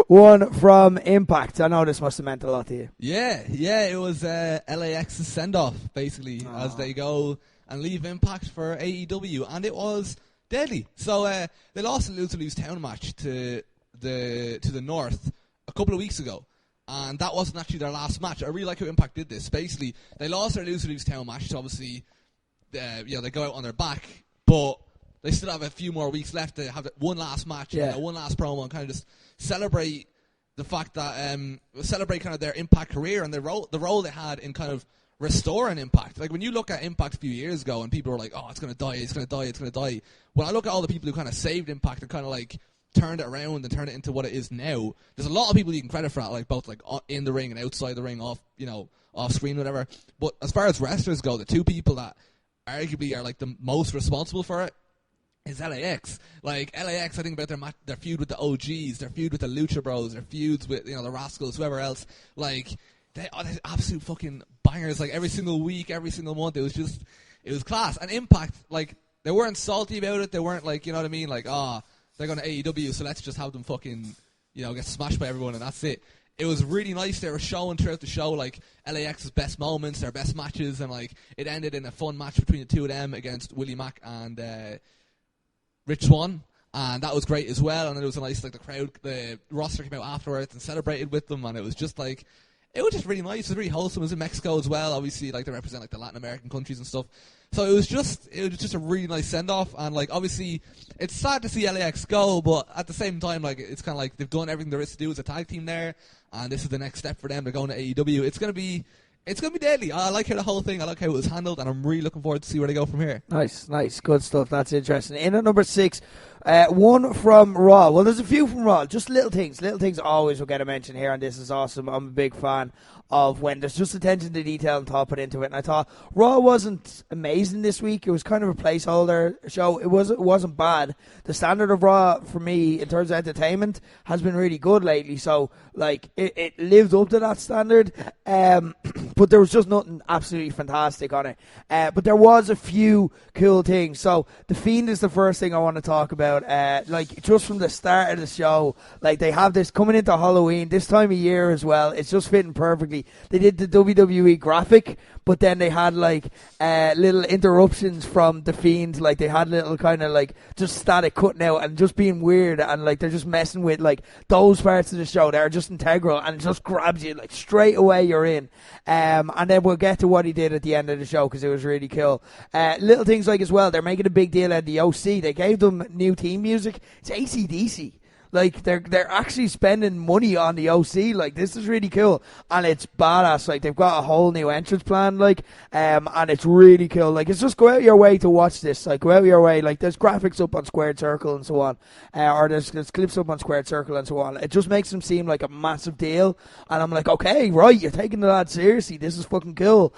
One from Impact. I know this must have meant a lot to you. Yeah, it was LAX's send-off, basically, as they go and leave Impact for AEW, and it was deadly. So they lost a lose-to-lose town match to the North a couple of weeks ago, and that wasn't actually their last match. I really like how Impact did this. Basically, they lost their Lose Town match, so obviously, they go out on their back, but they still have a few more weeks left to have one last match, one last promo, and kind of just celebrate the fact that celebrate kind of their Impact career and the role they had in kind of restoring Impact. Like when you look at Impact a few years ago and people were like, oh, it's going to die, it's going to die, it's going to die. When I look at all the people who kind of saved Impact and kind of like turned it around and turned it into what it is now, there's a lot of people you can credit for that, like both like in the ring and outside the ring, off screen, whatever. But as far as wrestlers go, the two people that arguably are like the most responsible for it is LAX. Like LAX, I think about their feud with the OGs, their feud with the Lucha Bros, their feuds with the Rascals, whoever else. Like they're absolute fucking bangers. Like every single week, every single month, it was class. And Impact, like they weren't salty about it. They weren't like, you know what I mean? Like they're going to AEW, so let's just have them fucking get smashed by everyone and that's it. It was really nice. They were showing throughout the show like LAX's best moments, their best matches, and like it ended in a fun match between the two of them against Willie Mack and Rich Swann, and that was great as well. And it was a nice, like the roster came out afterwards and celebrated with them, and it was just like, it was just really nice. It was really wholesome. It was in Mexico as well. Obviously, like they represent like the Latin American countries and stuff. So it was just a really nice send off. And like obviously, it's sad to see LAX go, but at the same time, like it's kind of like they've done everything there is to do as a tag team there, and this is the next step for them. They're going to AEW. It's gonna be deadly. I like how the whole thing, I like how it was handled, and I'm really looking forward to see where they go from here. Nice. Good stuff. That's interesting. In at number 6, one from Raw. Well, there's a few from Raw. Just little things. Little things always will get a mention here, and this is awesome. I'm a big fan of when there's just attention to detail and thought put into it. And I thought Raw wasn't amazing this week. It was kind of a placeholder show. It wasn't bad. The standard of Raw for me in terms of entertainment has been really good lately. So like it lived up to that standard. But there was just nothing absolutely fantastic on it. But there was a few cool things. So The Fiend is the first thing I want to talk about. Like just from the start of the show, like they have this coming into Halloween, this time of year as well. It's just fitting perfectly. They did the WWE graphic, but then they had like little interruptions from The Fiend. Like they had little kind of like just static cutting out and just being weird, and like they're just messing with like those parts of the show that are just integral, and it just grabs you like straight away. You're in. And then we'll get to what he did at the end of the show because it was really cool. Little things like as well, they're making a big deal out of the OC. They gave them new theme music. It's AC/DC. Like they're actually spending money on the OC. Like this is really cool, and it's badass. Like they've got a whole new entrance plan. Like and it's really cool. Like it's just go out your way to watch this. Like go out your way. Like there's graphics up on Squared Circle and so on, or there's clips up on Squared Circle and so on. It just makes them seem like a massive deal, and I'm like, okay, right, you're taking the lad seriously. This is fucking cool.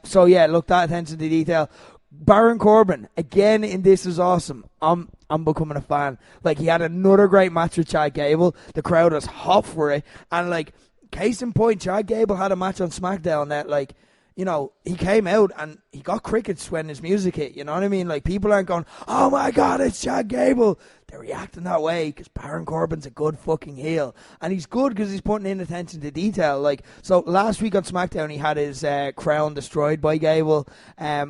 So yeah, look, that attention to detail. Baron Corbin again in this is awesome. I'm becoming a fan. Like he had another great match with Chad Gable. The crowd was hot for it, and like case in point, Chad Gable had a match on SmackDown that like, you know, he came out and he got crickets when his music hit. You know what I mean? Like people aren't going, oh my god, it's Chad Gable. They're reacting that way because Baron Corbin's a good fucking heel, and he's good because he's putting in attention to detail. Like so, last week on SmackDown, he had his crown destroyed by Gable,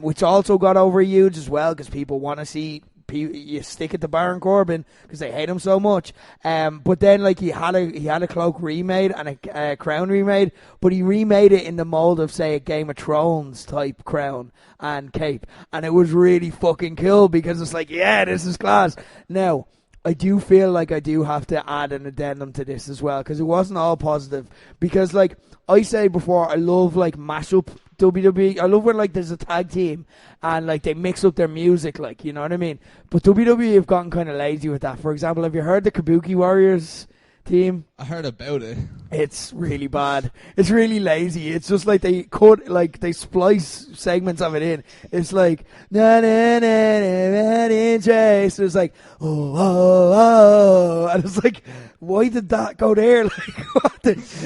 which also got overused as well because people want to see. You stick it to Baron Corbin because they hate him so much. But then like he had a cloak remade and a crown remade, but he remade it in the mold of say a Game of Thrones type crown and cape, and it was really fucking cool because it's like, yeah, this is class. Now I do feel like I do have to add an addendum to this as well because it wasn't all positive. Because like I say before, I love like mashup WWE. I love when like there's a tag team and like they mix up their music, like, you know what I mean? But WWE have gotten kind of lazy with that. For example, have you heard the Kabuki Warriors team? I heard about it. It's really bad. It's really lazy. It's just like they cut, like they splice segments of it in. It's like na na na na na Chase. It's like oh, and it's like, why did that go there? Like what?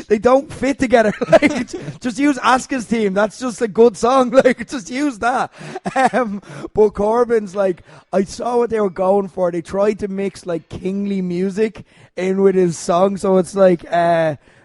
They don't fit together. Like just use Asuka's team. That's just a good song. Like just use that. But Corbin's like, I saw what they were going for. They tried to mix like kingly music in with his song, so it's like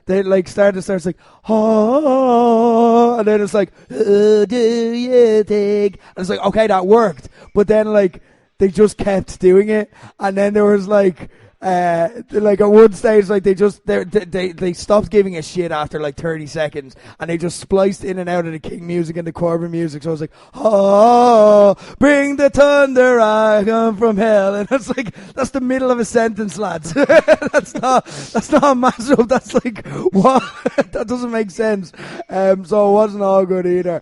they like starts like oh, and then it's like do you think, and it's like, okay, that worked, but then like they just kept doing it, and then there was like Like at one stage, like they stopped giving a shit after like 30 seconds, and they just spliced in and out of the King music and the Corbin music. So I was like, oh, bring the thunder, I come from hell, and it's like that's the middle of a sentence, lads. that's not a mashup. That's like what? That doesn't make sense. So it wasn't all good either.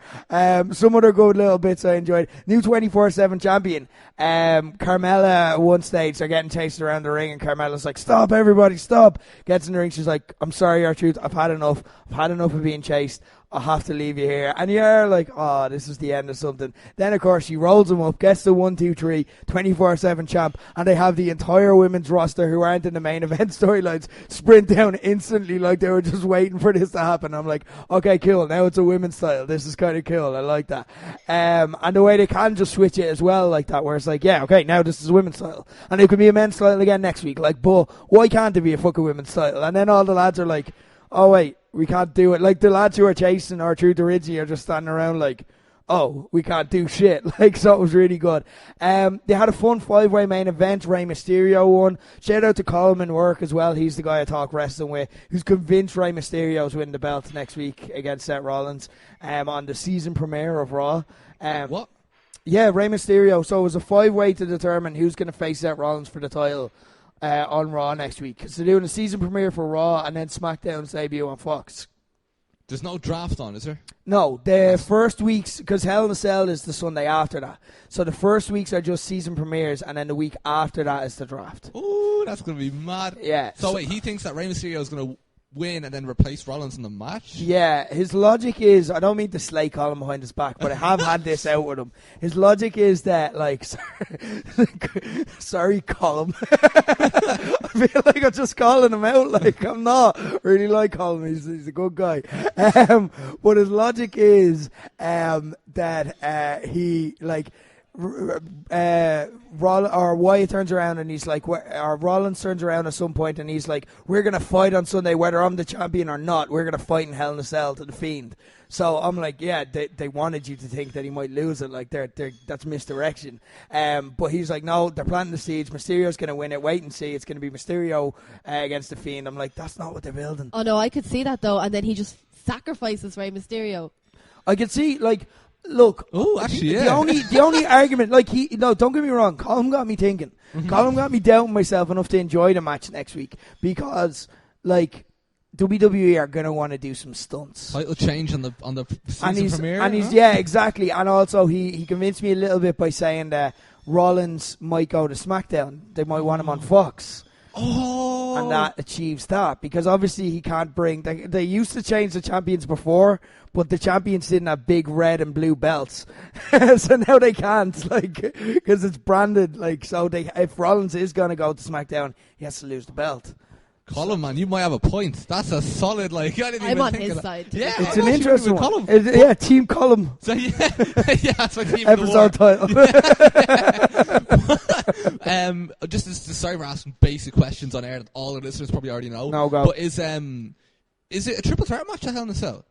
Some other good little bits I enjoyed. New 24/7 champion. Carmella at one stage, they're getting chased around the ring, and Carmella's like, stop, everybody, stop. Gets in the ring, she's like, I'm sorry, R-Truth, I've had enough of being chased. I'll have to leave you here. And you're like, oh, this is the end of something. Then, of course, she rolls him up, gets the 1, 2, 3, 24/7 champ, and they have the entire women's roster who aren't in the main event storylines sprint down instantly like they were just waiting for this to happen. I'm like, okay, cool. Now it's a women's title. This is kind of cool. I like that. And the way they can just switch it as well like that, where it's like, yeah, okay, now this is a women's title. And it could be a men's title again next week. Like, but why can't it be a fucking women's title? And then all the lads are like, oh, wait. We can't do it. Like, the lads who are chasing R-Truth originally are just standing around like, oh, we can't do shit. Like, so it was really good. They had a fun 5-way main event. Rey Mysterio won. Shout out to Coleman Work as well. He's the guy I talk wrestling with, who's convinced Rey Mysterio's winning the belt next week against Seth Rollins on the season premiere of Raw. What? Yeah, Rey Mysterio. So it was a 5-way to determine who's going to face Seth Rollins for the title. On Raw next week. So they're doing a season premiere for Raw and then SmackDown's debut on Fox. There's no draft on, is there? No, the first weeks, because Hell in a Cell is the Sunday after that. So the first weeks are just season premieres, and then the week after that is the draft. Ooh, that's going to be mad. Yeah. So wait, he thinks that Rey Mysterio is going to win and then replace Rollins in the match? Yeah, his logic is, I don't mean to slay Colin behind his back, but I have had this out with him. His logic is that, like, sorry Colin. I feel like I'm just calling him out, like, I'm not really like Colin, he's a good guy. But his logic is that he, like, Wyatt turns around and he's like, or Rollins turns around at some point and he's like, we're going to fight on Sunday whether I'm the champion or not. We're going to fight in Hell in a Cell to the Fiend. So I'm like, yeah, they wanted you to think that he might lose it. Like, that's misdirection. But he's like, no, they're planting the seeds. Mysterio's going to win it. Wait and see. It's going to be Mysterio against the Fiend. I'm like, that's not what they're building. Oh, no, I could see that, though. And then he just sacrifices Rey Mysterio. I could see, like... Look, actually, yeah. The only argument, like don't get me wrong, Colin got me thinking. Colin got me doubting myself enough to enjoy the match next week because, like, WWE are gonna want to do some stunts. Title change on the season premiere, yeah, exactly. And also, he convinced me a little bit by saying that Rollins might go to SmackDown. They might want him on Fox. Oh, and that achieves that because obviously he can't bring. They used to change the champions before, but the champions didn't have big red and blue belts, so now they can't, like, because it's branded. Like, so if Rollins is gonna go to SmackDown, he has to lose the belt. Colin, man, you might have a point. That's a solid, like, I didn't I'm even on think his of that. Yeah, side. it's an interesting one. Yeah, Team Colin. So yeah, that's my team. Episode title. Just sorry for asking basic questions on air that all the listeners probably already know. No, go. But is it a triple threat match at Hell in a Cell?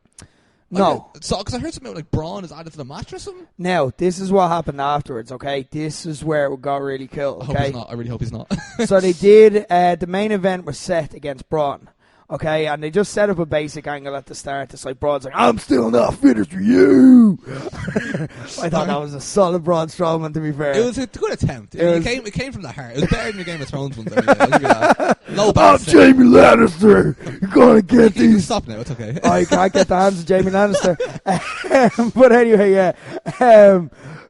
No. So, because I heard something like Braun is added to the match or something? Now, this is what happened afterwards, okay? This is where it got really cool, okay? I hope he's not. I really hope he's not. So they did, the main event was Seth against Braun, okay? And they just set up a basic angle at the start. It's like Braun's like, I'm still not finished with you. I thought that was a solid Braun Strowman, to be fair. It was a good attempt. It came from the heart. It was better than your Game of Thrones ones. No bad. I'm Jamie Lannister. You're going to get these. Stop now. It's okay. I can't get the hands of Jamie Lannister. But anyway, yeah.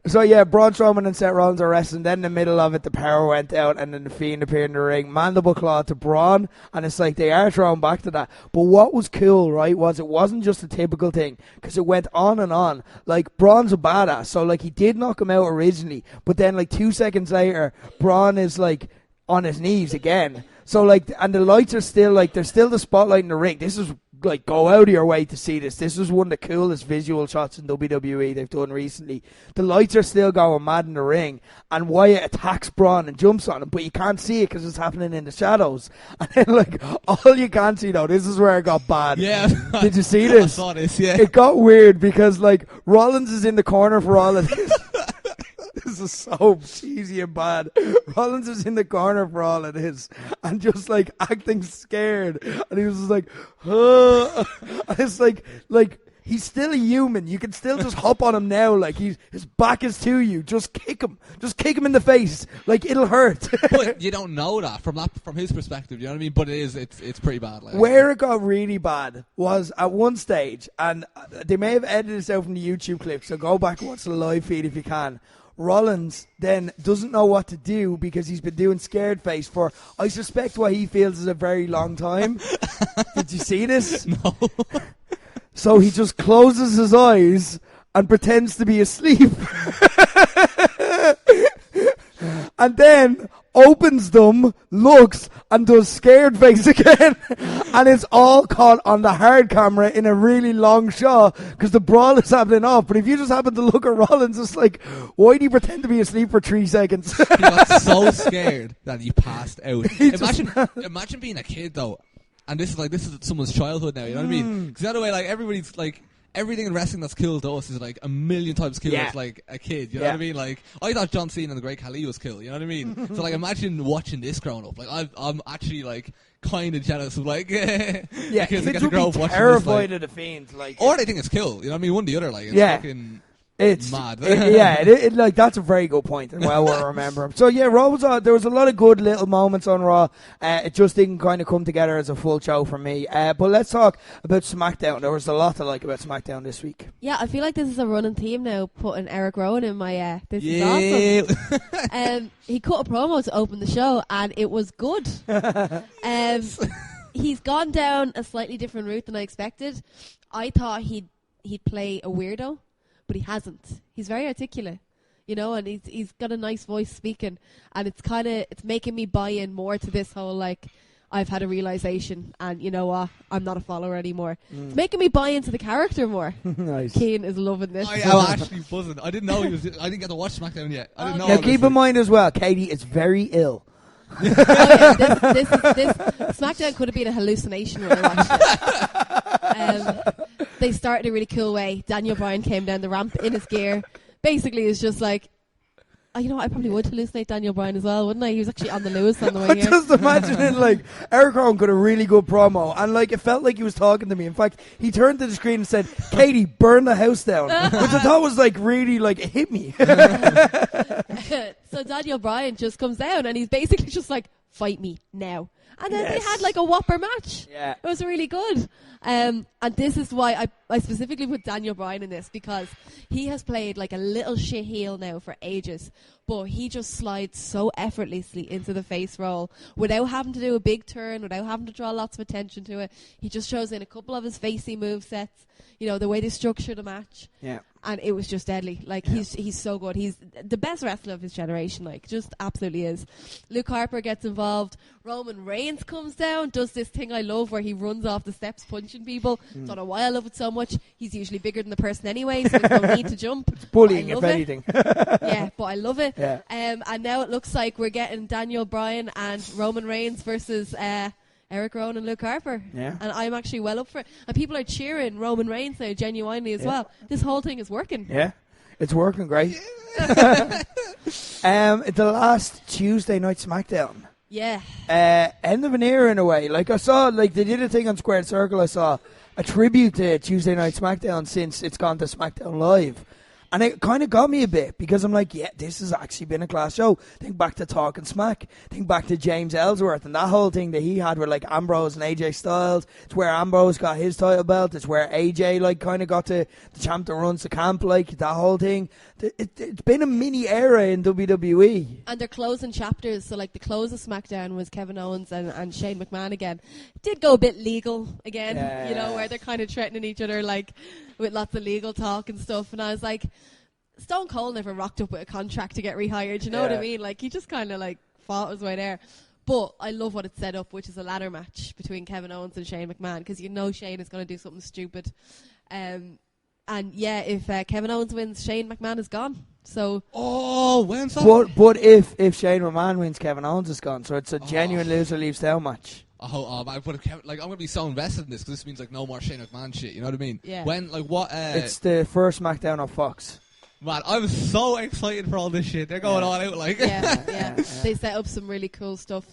So yeah, Braun Strowman and Seth Rollins are wrestling. Then in the middle of it, the power went out, and then the Fiend appeared in the ring. Mandible claw to Braun, and it's like they are thrown back to that. But what was cool, right, was it wasn't just a typical thing because it went on and on. Like, Braun's a badass, so like he did knock him out originally, but then like 2 seconds later, Braun is like on his knees again. So like, and the lights are still like, there's still the spotlight in the ring. This is like, go out of your way to see this. This is one of the coolest visual shots in WWE they've done recently. The lights are still going mad in the ring, and Wyatt attacks Braun and jumps on him, but you can't see it because it's happening in the shadows. And then, like, all you can see, though, this is where it got bad. Yeah. Did you see this? I saw this, yeah. It got weird because, like, Rollins is in the corner for all of this. this is so cheesy and bad. Rollins is in the corner for all it is, and just like acting scared, and he was just like, and it's like he's still a human. You can still just hop on him now. Like his back is to you. Just kick him. Just kick him in the face. Like it'll hurt. But you don't know that from his perspective. You know what I mean? But it's pretty bad. Like, where it got really bad was at one stage, and they may have edited this out from the YouTube clip. So go back and watch the live feed if you can. Rollins then doesn't know what to do because he's been doing scared face for, I suspect, what he feels is a very long time. Did you see this? No. So he just closes his eyes and pretends to be asleep. And then opens them, looks, and does scared face again. And it's all caught on the hard camera in a really long shot because the brawl is happening off. But if you just happen to look at Rollins, it's like, why do you pretend to be asleep for 3 seconds? He got so scared that he passed out. Imagine being a kid, though. And this is someone's childhood now, you know what I mean? Because the other way, like, everybody's, like, everything in wrestling that's cool to us is, like, a million times cooler as, like, a kid, you know what I mean? Like, I thought John Cena and the Great Khali was cool, you know what I mean? So, like, imagine watching this growing up. Like, I'm actually, like, kind of jealous of, like, yeah, kids that get kids to would grow be up watching terrified this, of the Fiend. Like, or they think it's cool, you know what I mean? One or the other, like, it's fucking... It's mad. Like that's a very good point, and well worth remembering. So yeah, Raw was there was a lot of good little moments on Raw. It just didn't kind of come together as a full show for me. But let's talk about SmackDown. There was a lot to like about SmackDown this week. Yeah, I feel like this is a running theme now. Putting Eric Rowan in my this is awesome. He cut a promo to open the show, and it was good. He's gone down a slightly different route than I expected. I thought he'd play a weirdo. But he hasn't. He's very articulate, you know, and he's got a nice voice speaking, and it's making me buy in more to this whole, like, I've had a realization, and you know what, I'm not a follower anymore. It's making me buy into the character more. Nice. Keane is loving this. I'm actually buzzing. I didn't know I didn't get to watch SmackDown yet. I didn't know. Now keep in mind as well, Katie is very ill. This SmackDown could have been a hallucination when I watched it. They started in a really cool way. Daniel Bryan came down the ramp in his gear. Basically, it's just like, you know what, I probably would hallucinate Daniel Bryan as well, wouldn't I? He was actually on the Lewis on the way here. Just imagining, like, Eric Rowan got a really good promo, and, like, it felt like he was talking to me. In fact, he turned to the screen and said, Katie, burn the house down, which I thought was, like, really, like, it hit me. So Daniel Bryan just comes down, and he's basically just like, fight me now. And then they had like a whopper match. Yeah. It was really good. And this is why I specifically put Daniel Bryan in this, because he has played like a little shit heel now for ages, but he just slides so effortlessly into the face role without having to do a big turn, without having to draw lots of attention to it. He just shows in a couple of his facey movesets, you know, the way they structure the match. Yeah. And it was just deadly. Like, he's so good. He's the best wrestler of his generation. Like, just absolutely is. Luke Harper gets involved. Roman Reigns comes down, does this thing I love where he runs off the steps punching people. Don't know why I love it so much. He's usually bigger than the person anyway, so there's no need to jump. It's bullying, if anything. Yeah, but I love it. Yeah. And now it looks like we're getting Daniel Bryan and Roman Reigns versus Eric Rowan and Luke Harper. Yeah. And I'm actually well up for it. And people are cheering Roman Reigns now genuinely as well. This whole thing is working. Yeah. It's working great. The last Tuesday night SmackDown. Yeah. End of an era in a way. Like I saw, like they did a thing on Squared Circle. I saw a tribute to Tuesday Night SmackDown since it's gone to SmackDown Live. And it kind of got me a bit because I'm like, yeah, this has actually been a class show. Think back to Talking Smack. Think back to James Ellsworth and that whole thing that he had with like Ambrose and AJ Styles. It's where Ambrose got his title belt. It's where AJ like kind of got to the champ that runs the camp. Like that whole thing. It's been a mini era in WWE. And they're closing chapters. So like the close of SmackDown was Kevin Owens and Shane McMahon again. It did go a bit legal again, you know, where they're kind of threatening each other like with lots of legal talk and stuff. And I was like, Stone Cold never rocked up with a contract to get rehired, you know what I mean? Like, he just kind of, like, fought his way there. But I love what it's set up, which is a ladder match between Kevin Owens and Shane McMahon, because you know Shane is going to do something stupid. And, yeah, if Kevin Owens wins, Shane McMahon is gone. So... Oh, when's that? But if Shane McMahon wins, Kevin Owens is gone. So it's a genuine loser leaves town match. But like, I'm going to be so invested in this, because this means, like, no more Shane McMahon shit, you know what I mean? Yeah. When, like, what... it's the first SmackDown on Fox. Man, I'm so excited for all this shit. They're going all out, like. Yeah. They set up some really cool stuff.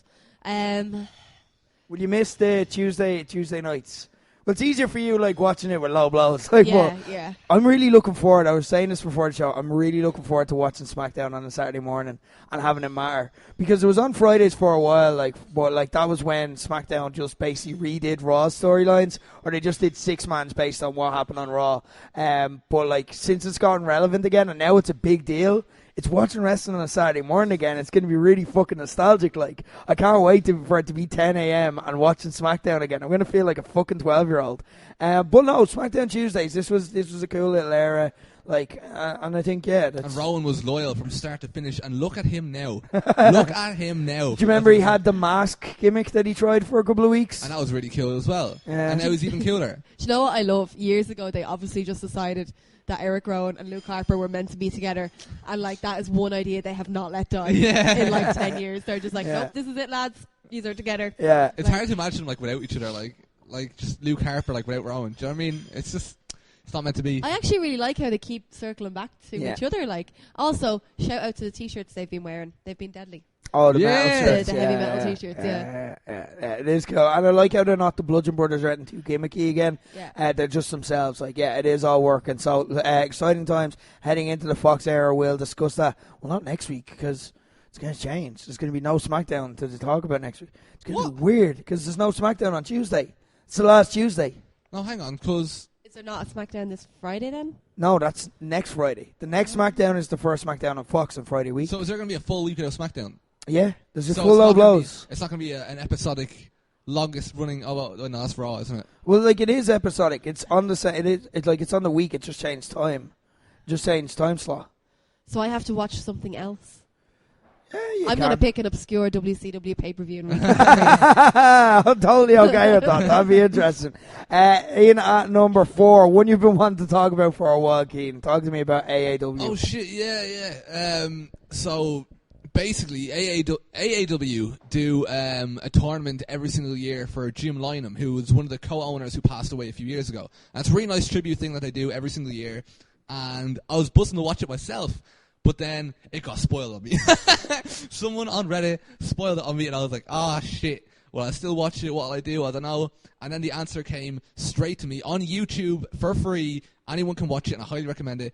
Will you miss the Tuesday nights? Well, it's easier for you, like, watching it with low blows. Like, yeah. I'm really looking forward. I was saying this before the show. I'm really looking forward to watching SmackDown on a Saturday morning and having it matter. Because it was on Fridays for a while, but that was when SmackDown just basically redid Raw's storylines, or they just did 6 mans based on what happened on Raw. But, like, since it's gotten relevant again, and now it's a big deal, it's watching wrestling on a Saturday morning again. It's going to be really fucking nostalgic. Like, I can't wait for it to be 10 a.m. and watching SmackDown again. I'm going to feel like a fucking 12-year-old. But no, SmackDown Tuesdays. This was a cool little era. Like, and I think and Rowan was loyal from start to finish. And look at him now. Do you remember he had the mask gimmick that he tried for a couple of weeks? And that was really cool as well. Yeah. And now he's even cooler. Do you know what I love? Years ago, they obviously just decided that Eric Rowan and Luke Harper were meant to be together, and like that is one idea they have not let die in like 10 years. They're just like, nope, this is it, lads. These are together. Yeah, it's hard to imagine like without each other, like just Luke Harper like without Rowan. Do you know what I mean? It's just it's not meant to be. I actually really like how they keep circling back to each other. Like, also shout out to the t-shirts they've been wearing. They've been deadly. Oh, the metal shirts. The heavy metal t-shirts, yeah. It is cool. And I like how they're not the Bludgeon Brothers written too gimmicky again. Yeah. They're just themselves. Like, it is all working. So, exciting times heading into the Fox era. We'll discuss that. Well, not next week, because it's going to change. There's going to be no SmackDown to talk about next week. It's going to be weird, because there's no SmackDown on Tuesday. It's the last Tuesday. No, hang on, because... Is there not a SmackDown this Friday, then? No, that's next Friday. The next SmackDown is the first SmackDown on Fox on Friday week. So is there going to be a full week of SmackDown? Yeah, there's a full low blows. It's not going to be an episodic, longest running. Oh no, that's Raw, isn't it? Well, like it is episodic. It's on the it's on the week. It just changed time, time slot. So I have to watch something else. Yeah, I'm going to pick an obscure WCW pay-per-view and I'm totally okay with that. That'd be interesting. In at number 4, one you've been wanting to talk about for a while, Keane. Talk to me about AAW. Oh shit, yeah. So basically, AAW do a tournament every single year for Jim Lynam, who was one of the co-owners who passed away a few years ago. And it's a really nice tribute thing that they do every single year. And I was buzzing to watch it myself, but then it got spoiled on me. Someone on Reddit spoiled it on me, and I was like, shit. Well, I still watch it. What'll I do? I don't know. And then the answer came straight to me on YouTube for free. Anyone can watch it, and I highly recommend it.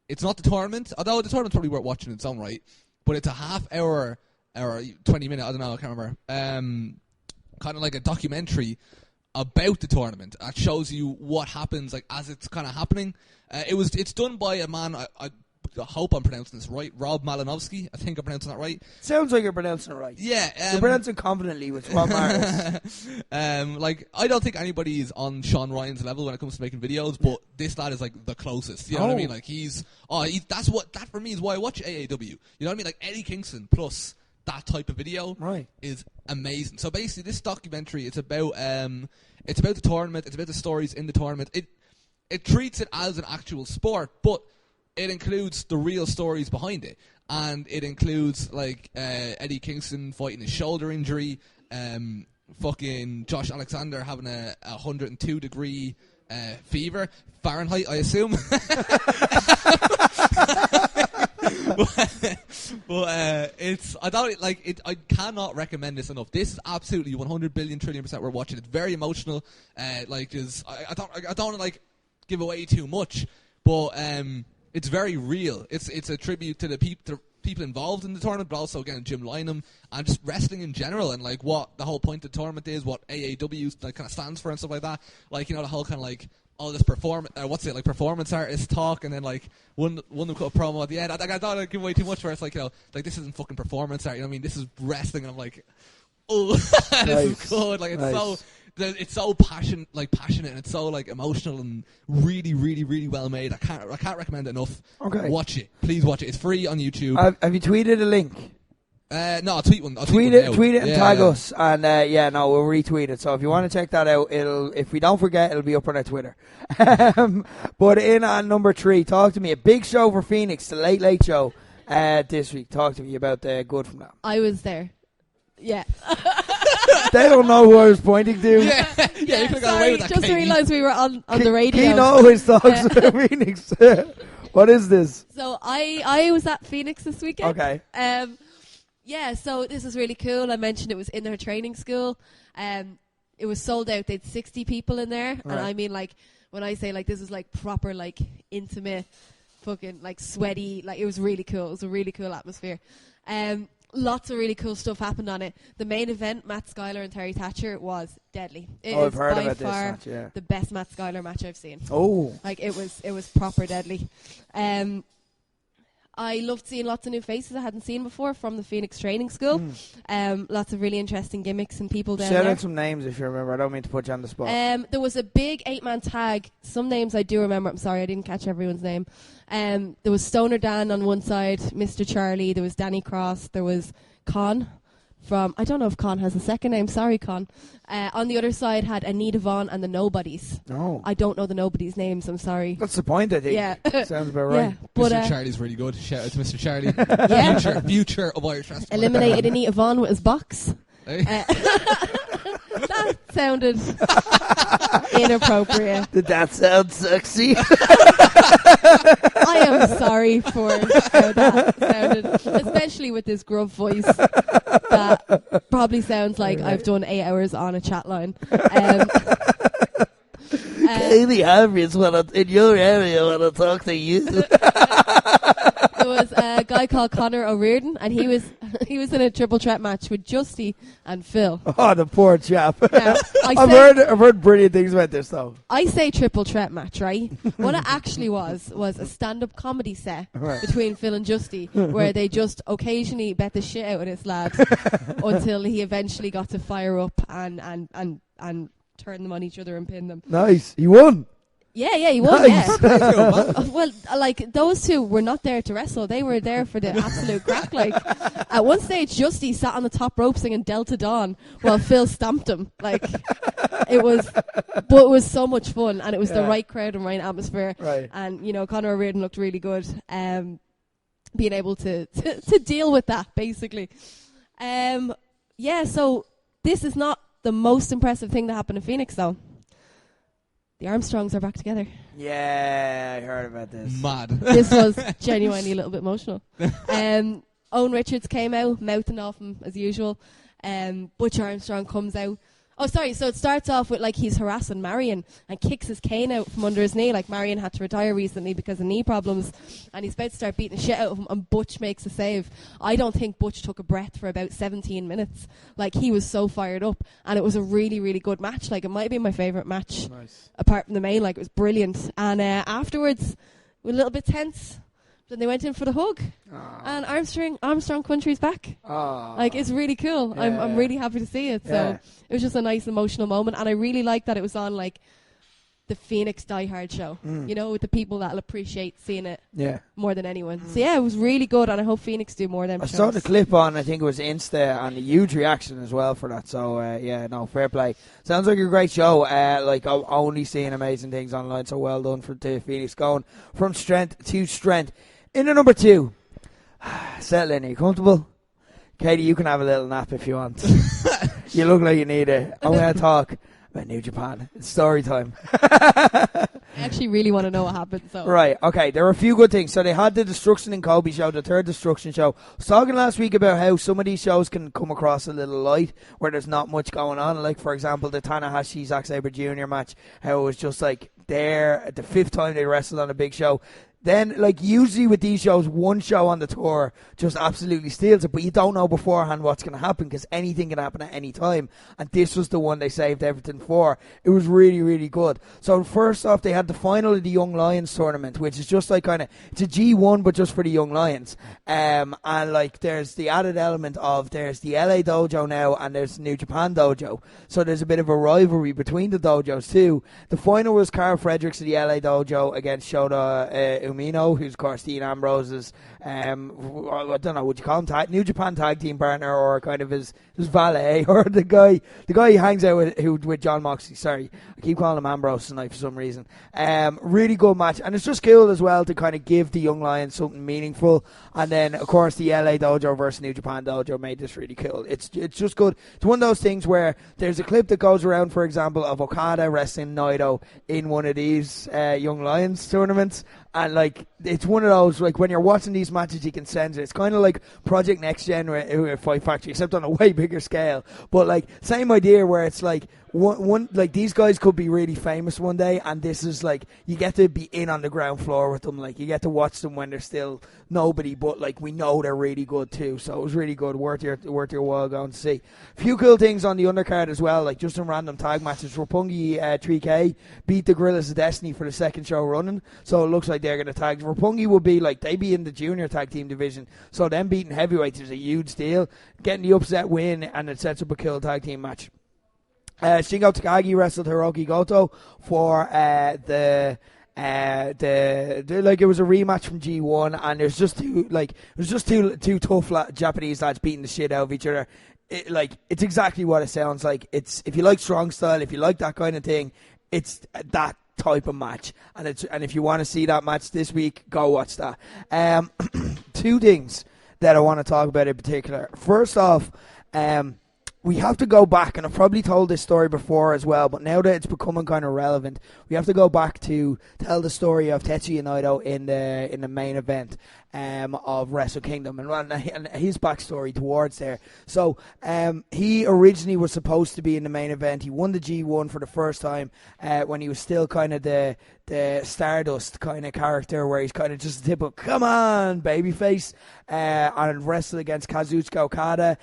It's not the tournament, although the tournament's probably worth watching in its own right. But it's a half hour or 20 minute, I don't know, I can't remember. Kind of like a documentary about the tournament. It shows you what happens like as it's kind of happening. It's done by a man. I hope I'm pronouncing this right. Rob Malinowski. I think I'm pronouncing that right. Sounds like you're pronouncing it right. Yeah. You're pronouncing confidently with Rob Marinus. I don't think anybody is on Sean Ryan's level when it comes to making videos, but this lad is like the closest. You know what I mean? Like that for me is why I watch AAW. You know what I mean? Like Eddie Kingston plus that type of video is amazing. So basically, this documentary it's about the tournament. It's about the stories in the tournament. It treats it as an actual sport, but it includes the real stories behind it, and it includes like Eddie Kingston fighting his shoulder injury, fucking Josh Alexander having a 102-degree fever Fahrenheit, I assume. But I cannot recommend this enough. This is absolutely 100 billion trillion% worth watching. It's very emotional. I don't want to like give away too much, but it's very real. It's a tribute to the people involved in the tournament, but also again Jim Lynam and just wrestling in general, and like what the whole point of the tournament is, what AAW like kind of stands for and stuff like that. Like, you know, the whole kind of like all this performance artist talk, and then like one of them cut a promo at the end. I don't want to give away too much for it. It's like, you know, like this isn't fucking performance art. You know what I mean? This is wrestling, and I'm like, oh, this is good. Like it's so passionate, and it's so like emotional and really, really, really well made. I can't recommend it enough. Okay, watch it, please watch it. It's free on YouTube. Have you tweeted a link? No, I'll tweet one. Tweet it and tag us, and we'll retweet it. So if you want to check that out, if we don't forget, it'll be up on our Twitter. But in at number 3, talk to me. A big show for Phoenix, the Late Late Show this week. Talk to me about the good from that. I was there. Yeah. They don't know who I was pointing to. Yeah, you could have got away with that. Just realised we were on the radio. He always talks about Phoenix. What is this? So I was at Phoenix this weekend. Okay. Yeah, so this is really cool. I mentioned it was in their training school. It was sold out. They had 60 people in there. Right. And I mean, like, when I say, like, this is, like, proper, like, intimate, fucking, like, sweaty. Like, it was really cool. It was a really cool atmosphere. Lots of really cool stuff happened on it. The main event, Matt Skyler and Terry Thatcher, was deadly. I've heard by about this far match, yeah. the best Matt Skyler match I've seen. Oh. Like, it was proper deadly. I loved seeing lots of new faces I hadn't seen before from the Phoenix training school. Lots of really interesting gimmicks and people down Shout there. out some names if you remember. I don't mean to put you on the spot. There was a big 8-man tag. Some names I do remember. I'm sorry, I didn't catch everyone's name. There was Stoner Dan on one side, Mr. Charlie. There was Danny Cross. There was Con from, I don't know if Con has a second name. Sorry, Con. On the other side had Anita Vaughn and the Nobodies. Oh. I don't know the Nobodies' names. I'm sorry. That's the point, I think. Yeah. Sounds about right. Yeah, but, Mr. Charlie's really good. Shout out to Mr. Charlie. Yeah. Future of Irish wrestling. Eliminated Anita Vaughn with his box. Hey. That sounded inappropriate. Did that sound sexy? I am sorry for how that sounded, especially with this gruff voice. That probably sounds like I've done 8 hours on a chat line. Katie Harvey's in your area want to talk to you. There was a guy called Connor O'Riordan, and he was in a triple threat match with Justy and Phil. Oh, the poor chap. Now, I've heard brilliant things about this, though. I say triple threat match, right? What it actually was a stand-up comedy set between Phil and Justy, where they just occasionally bet the shit out of this lad until he eventually got to fire up and turn them on each other and pin them. Nice. He won. Yeah, he won. Nice. Yeah. Well, like those two were not there to wrestle; they were there for the absolute crack. Like at one stage, Justy sat on the top rope singing Delta Dawn while Phil stomped him. Like it was so much fun, and it was the right crowd and right atmosphere. Right. And Conor O'Riordan looked really good. Being able to deal with that, basically. So this is not the most impressive thing that happened in Phoenix, though. The Armstrongs are back together. Yeah, I heard about this. Mad. This was genuinely a little bit emotional. Owen Richards came out, mouthing off him as usual. Butch Armstrong comes out. Oh, sorry. So it starts off with, like, he's harassing Marion and kicks his cane out from under his knee. Like, Marion had to retire recently because of knee problems. And he's about to start beating the shit out of him, and Butch makes a save. I don't think Butch took a breath for about 17 minutes. Like, he was so fired up. And it was a really, really good match. Like, it might be my favourite match. Nice. Apart from the main. Like, it was brilliant. And afterwards, we were a little bit tense. Then they went in for the hug. And Armstrong Country's back. Like, it's really cool. Yeah. I'm really happy to see it. So it was just a nice emotional moment. And I really like that it was on, like, the Phoenix Die Hard show. With the people that'll appreciate seeing it more than anyone. So, yeah, it was really good. And I hope Phoenix do more of them I shows. saw the clip on, I think it was Insta, and a huge reaction as well for that. So, fair play. Sounds like a great show. I'm only seeing amazing things online. So well done to Phoenix, going from strength to strength. In at number 2, settle in. Are you comfortable? Katie, you can have a little nap if you want. You look like you need it. I'm going to talk about New Japan. It's story time. I actually really want to know what happened. So Right, okay. There were a few good things. So they had the Destruction in Kobe show, the third Destruction show. I was talking last week about how some of these shows can come across a little light, where there's not much going on. Like, for example, the Tanahashi Zack Sabre Jr. match, how it was just like there at the 5th time they wrestled on a big show. Then, like, usually with these shows, one show on the tour just absolutely steals it, but you don't know beforehand what's going to happen because anything can happen at any time. And this was the one they saved everything for. It was really, really good. So, first off, they had the final of the Young Lions tournament, which is just like it's a G1, but just for the Young Lions. And, like, there's the added element of there's the LA dojo now and there's the New Japan dojo. So, there's a bit of a rivalry between the dojos, too. The final was Carl Fredericks of the LA dojo against Shota Umino, who's, of course, Dean Ambrose's, I don't know, would you call him New Japan tag team partner, or kind of his valet, or the guy he hangs out with John Moxley. Sorry, I keep calling him Ambrose tonight for some reason. Really good match, and it's just cool as well to kind of give the Young Lions something meaningful. And then, of course, the LA dojo versus New Japan dojo made this really cool. It's just good. It's one of those things where there's a clip that goes around, for example, of Okada wrestling Naito in one of these Young Lions tournaments, and like, it's one of those, like, when you're watching these matches, you can sense it. It's kind of like Project Next Gen with Fight Factory, except on a way bigger scale. But, like, same idea where it's like, one like, these guys could be really famous one day, and this is like, you get to be in on the ground floor with them. Like, you get to watch them when they're still nobody, but like, we know they're really good too. So it was really good, worth your while going to see. A few cool things on the undercard as well, like just some random tag matches. Roppongi 3K beat the Gorillas of Destiny for the second show running, so it looks like they're going to tag. Roppongi will be like, they be in the junior tag team division, so them beating heavyweights is a huge deal. Getting the upset win, and it sets up a cool tag team match. Shingo Takagi wrestled Hiroki Goto for it was a rematch from G1, and there's just two tough Japanese lads beating the shit out of each other. It's exactly what it sounds like. It's, if you like strong style, if you like that kind of thing, it's that type of match. And if you want to see that match this week, go watch that. Two things that I want to talk about in particular. First off, we have to go back, and I've probably told this story before as well, but now that it's becoming kind of relevant, we have to go back to tell the story of Tetsuya Naito in the main event of Wrestle Kingdom, and his backstory towards there. So he originally was supposed to be in the main event. He won the G1 for the first time when he was still kind of the Stardust kind of character, where he's kind of just a typical come on babyface, and wrestled against Kazuchika Okada.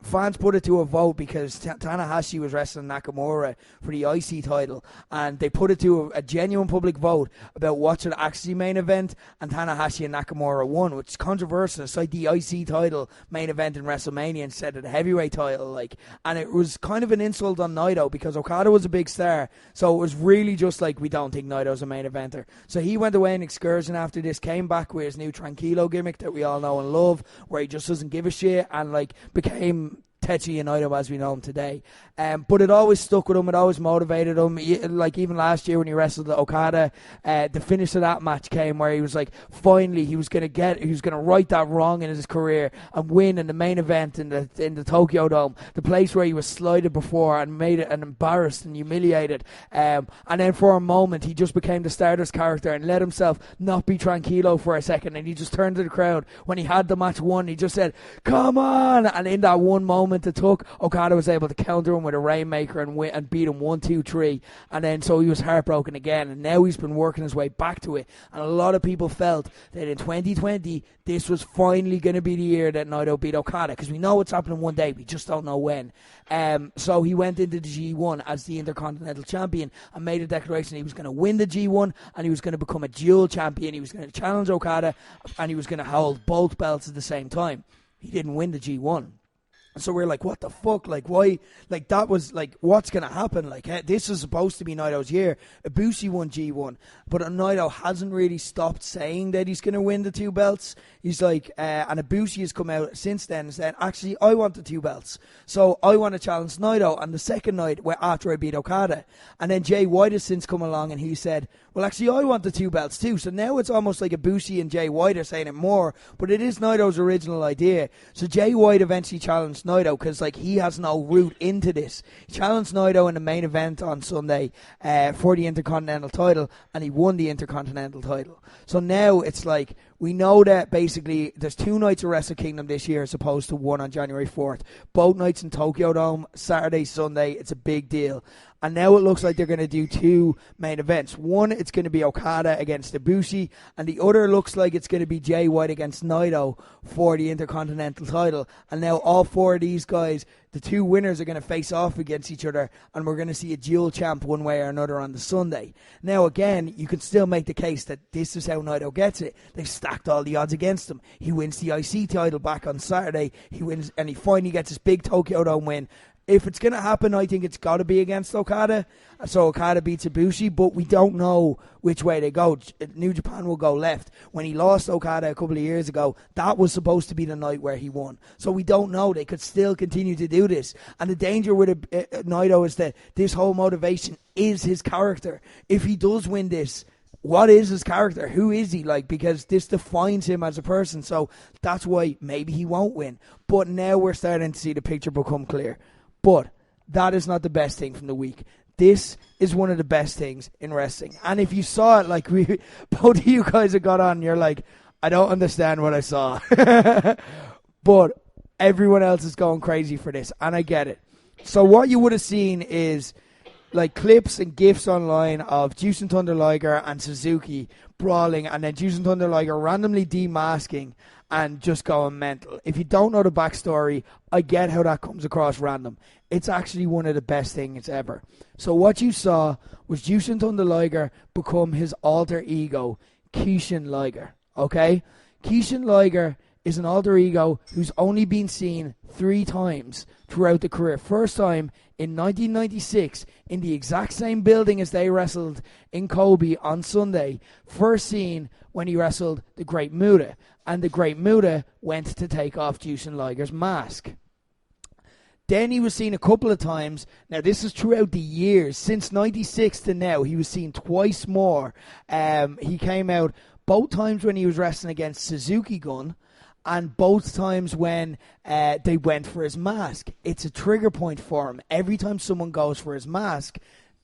Fans put it to a vote because Tanahashi was wrestling Nakamura for the IC title, and they put it to a genuine public vote about what should actually main event, and Tanahashi and Nakamura won, which is controversial. It's like the IC title main event in WrestleMania instead of the heavyweight title, like, and it was kind of an insult on Naito because Okada was a big star, so it was really just like, we don't think Naito's a main eventer. So he went away on excursion after this, came back with his new Tranquilo gimmick that we all know and love, where he just doesn't give a shit, and like became Tetsuya Naito as we know him today. But it always stuck with him. It always motivated him. Like even last year when he wrestled Okada, the finish of that match came where he was like, finally he was gonna right that wrong in his career and win in the main event in the Tokyo Dome, the place where he was slighted before and made it and embarrassed and humiliated. And then for a moment he just became the Stardust character and let himself not be Tranquilo for a second, and he just turned to the crowd when he had the match won. He just said, "Come on!" And in that one moment it took, Okada was able to counter him with a Rainmaker and beat him 1-2-3, and then so he was heartbroken again, and now he's been working his way back to it. And a lot of people felt that in 2020 this was finally going to be the year that Naito beat Okada, because we know it's happening one day, we just don't know when. So he went into the G1 as the Intercontinental Champion and made a declaration he was going to win the G1 and he was going to become a dual champion. He was going to challenge Okada and he was going to hold both belts at the same time. He didn't win the G1. So we're like, what the fuck? Like, why? Like, that was like, what's going to happen? Like, this is supposed to be Naito's year. Ibushi won G1, but Naito hasn't really stopped saying that he's going to win the two belts. He's like, and Ibushi has come out since then and said, actually, I want the two belts. So I want to challenge Naito on the second night after I beat Okada. And then Jay White has since come along and he said, well, actually, I want the two belts too. So now it's almost like Ibushi and Jay White are saying it more, but it is Naito's original idea. So Jay White eventually challenged Naito because like he has no route into this. He challenged Naito in the main event on Sunday for the Intercontinental title, and he won the Intercontinental title. So now it's like, we know that basically there's 2 nights of Wrestle Kingdom this year as opposed to one on January 4th. Both nights in Tokyo Dome, Saturday, Sunday. It's a big deal. And now it looks like they're going to do 2 main events. One, it's going to be Okada against Ibushi, and the other looks like it's going to be Jay White against Naito for the Intercontinental title. And now all 4 of these guys, the 2 winners are going to face off against each other, and we're going to see a dual champ one way or another on the Sunday. Now again, you can still make the case that this is how Naito gets it. They've stacked all the odds against him. He wins the IC title back on Saturday. He wins, and he finally gets his big Tokyo Dome win. If it's going to happen, I think it's got to be against Okada. So Okada beats Ibushi, but we don't know which way they go. New Japan will go left. When he lost Okada a couple of years ago, that was supposed to be the night where he won. So we don't know. They could still continue to do this. And the danger with Naito is that this whole motivation is his character. If he does win this, what is his character? Who is he? Like, because this defines him as a person. So that's why maybe he won't win. But now we're starting to see the picture become clear. But that is not the best thing from the week. This is one of the best things in wrestling. And if you saw it, like both of you guys have got on, you're like, I don't understand what I saw. But everyone else is going crazy for this, and I get it. So what you would have seen is like clips and GIFs online of Jushin Thunder Liger and Suzuki brawling, and then Jushin Thunder Liger randomly demasking and just going mental. If you don't know the backstory, I get how that comes across random. It's actually one of the best things ever. So what you saw was Jushin Thunder Liger become his alter ego, Kishin Liger. Okay? Kishin Liger is an alter ego who's only been seen 3 times throughout the career. First time in 1996 in the exact same building as they wrestled in Kobe on Sunday. First seen when he wrestled the Great Muta. And the Great Muta went to take off Jushin Liger's mask. Then he was seen a couple of times. Now, this is throughout the years. Since 96 to now, he was seen twice more. He came out both times when he was wrestling against Suzuki Gun, and both times when they went for his mask. It's a trigger point for him. Every time someone goes for his mask,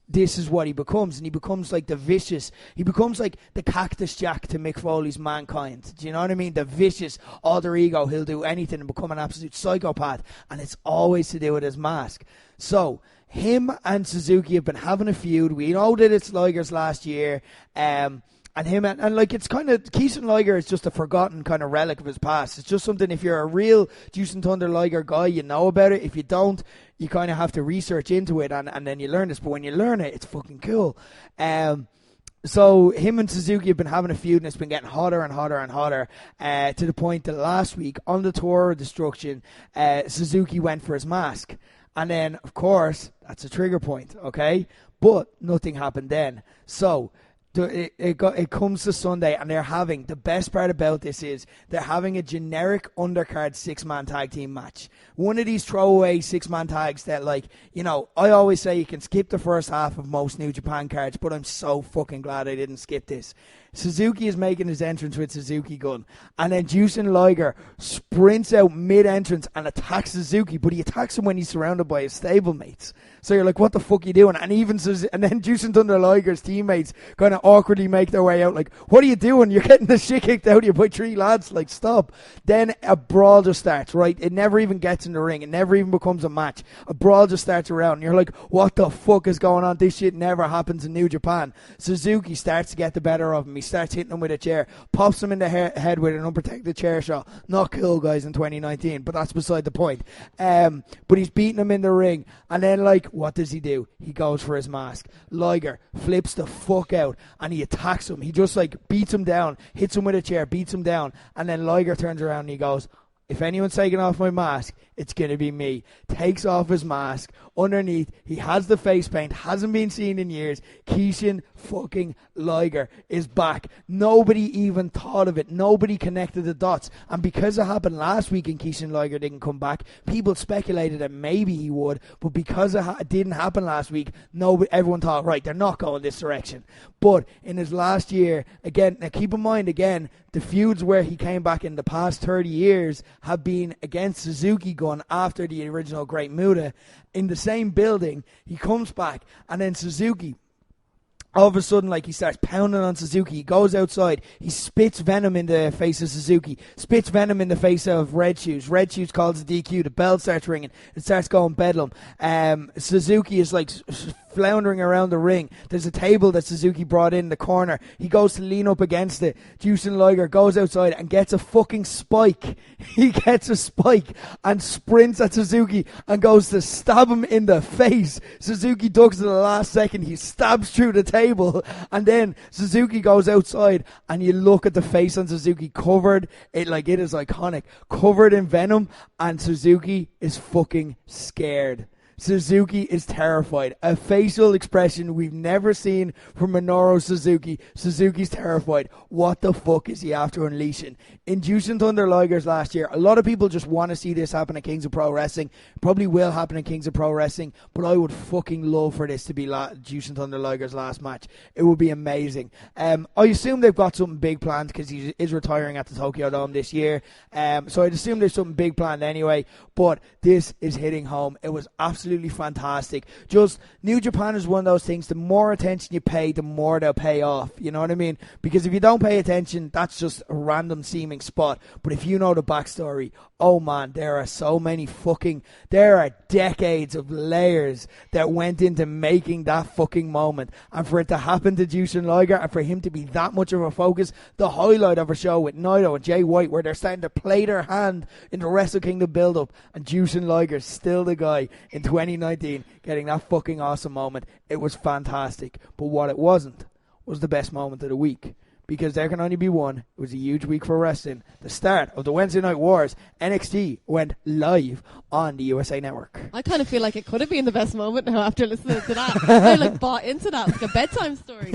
this is what he becomes. And he becomes like the vicious. He becomes like the Cactus Jack to Mick Foley's Mankind. Do you know what I mean? The vicious alter ego. He'll do anything and become an absolute psychopath. And it's always to do with his mask. So him and Suzuki have been having a feud. We know that it's Liger's last year. And him and like it's kind of Kishin Liger is just a forgotten kind of relic of his past. It's just something, if you're a real Jushin Thunder Liger guy, you know about it. If you don't, you kind of have to research into it and then you learn this. But when you learn it, it's fucking cool. So him and Suzuki have been having a feud, and it's been getting hotter and hotter and hotter to the point that last week on the Tour of Destruction, Suzuki went for his mask. And then, of course, that's a trigger point, okay? But nothing happened then. So it comes to Sunday, and they're having, the best part about this is they're having a generic undercard 6-man tag team match. One of these throwaway 6-man tags that, like, you know, I always say you can skip the first half of most New Japan cards, but I'm so fucking glad I didn't skip this. Suzuki is making his entrance with Suzuki Gun, and then Jushin Liger sprints out mid-entrance and attacks Suzuki, but he attacks him when he's surrounded by his stablemates. So you're like, what the fuck are you doing? And then Jushin Thunder Liger's teammates kind of awkwardly make their way out, like, what are you doing? You're getting the shit kicked out of you by 3 lads. Like, stop. Then a brawl just starts, right? It never even gets in the ring. It never even becomes a match. A brawl just starts around, and you're like, what the fuck is going on? This shit never happens in New Japan. Suzuki starts to get the better of him. He starts hitting him with a chair, pops him in the head with an unprotected chair shot. Not cool, guys, in 2019, but that's beside the point. But he's beating him in the ring, and then, like, what does he do? He goes for his mask. Liger flips the fuck out, and he attacks him. He just, like, beats him down, hits him with a chair, beats him down, and then Liger turns around and he goes, if anyone's taking off my mask, it's going to be me. Takes off his mask. Underneath, he has the face paint. Hasn't been seen in years. Kishin fucking Liger is back. Nobody even thought of it. Nobody connected the dots. And because it happened last week and Kishin Liger didn't come back, people speculated that maybe he would. But because it didn't happen last week, everyone thought, right, they're not going this direction. But in his last year, again, now keep in mind, again, the feuds where he came back in the past 30 years have been against Suzuki Gun after the original Great Muta. In the same building, he comes back, and then Suzuki, all of a sudden, like, he starts pounding on Suzuki. He goes outside. He spits venom in the face of Suzuki. Spits venom in the face of Red Shoes. Red Shoes calls a DQ. The bell starts ringing. It starts going bedlam. Suzuki is, like, floundering around the ring. There's a table that Suzuki brought in the corner. He goes to lean up against it. Jushin Liger goes outside and gets a fucking spike. He gets a spike and sprints at Suzuki and goes to stab him in the face. Suzuki ducks at the last second. He stabs through the table, and then Suzuki goes outside, and you look at the face on Suzuki covered, it is iconic, covered in venom, and Suzuki is fucking scared. Suzuki is terrified. A facial expression we've never seen from Minoru Suzuki. Suzuki's terrified. What the fuck is he after unleashing? In Jushin Thunder Liger's last year, a lot of people just want to see this happen at Kings of Pro Wrestling. Probably will happen at Kings of Pro Wrestling, but I would fucking love for this to be Jushin Thunder Liger's last match. It would be amazing. I assume they've got something big planned because he is retiring at the Tokyo Dome this year. So I'd assume there's something big planned anyway, but this is hitting home. It was absolutely absolutely fantastic. Just New Japan is one of those things, the more attention you pay, the more they'll pay off. You know what I mean? Because if you don't pay attention, that's just a random seeming spot. But if you know the backstory, oh man, there are decades of layers that went into making that fucking moment. And for it to happen to Jushin Liger and for him to be that much of a focus, the highlight of a show with Naito and Jay White where they're starting to play their hand in the Wrestle Kingdom build-up, and Jushin Liger still the guy in 2019 getting that fucking awesome moment. It was fantastic. But what it wasn't was the best moment of the week. Because there can only be one. It was a huge week for wrestling. The start of the Wednesday Night Wars. NXT went live on the USA Network. I kind of feel like it could have been the best moment now after listening to that. I bought into that like a bedtime story.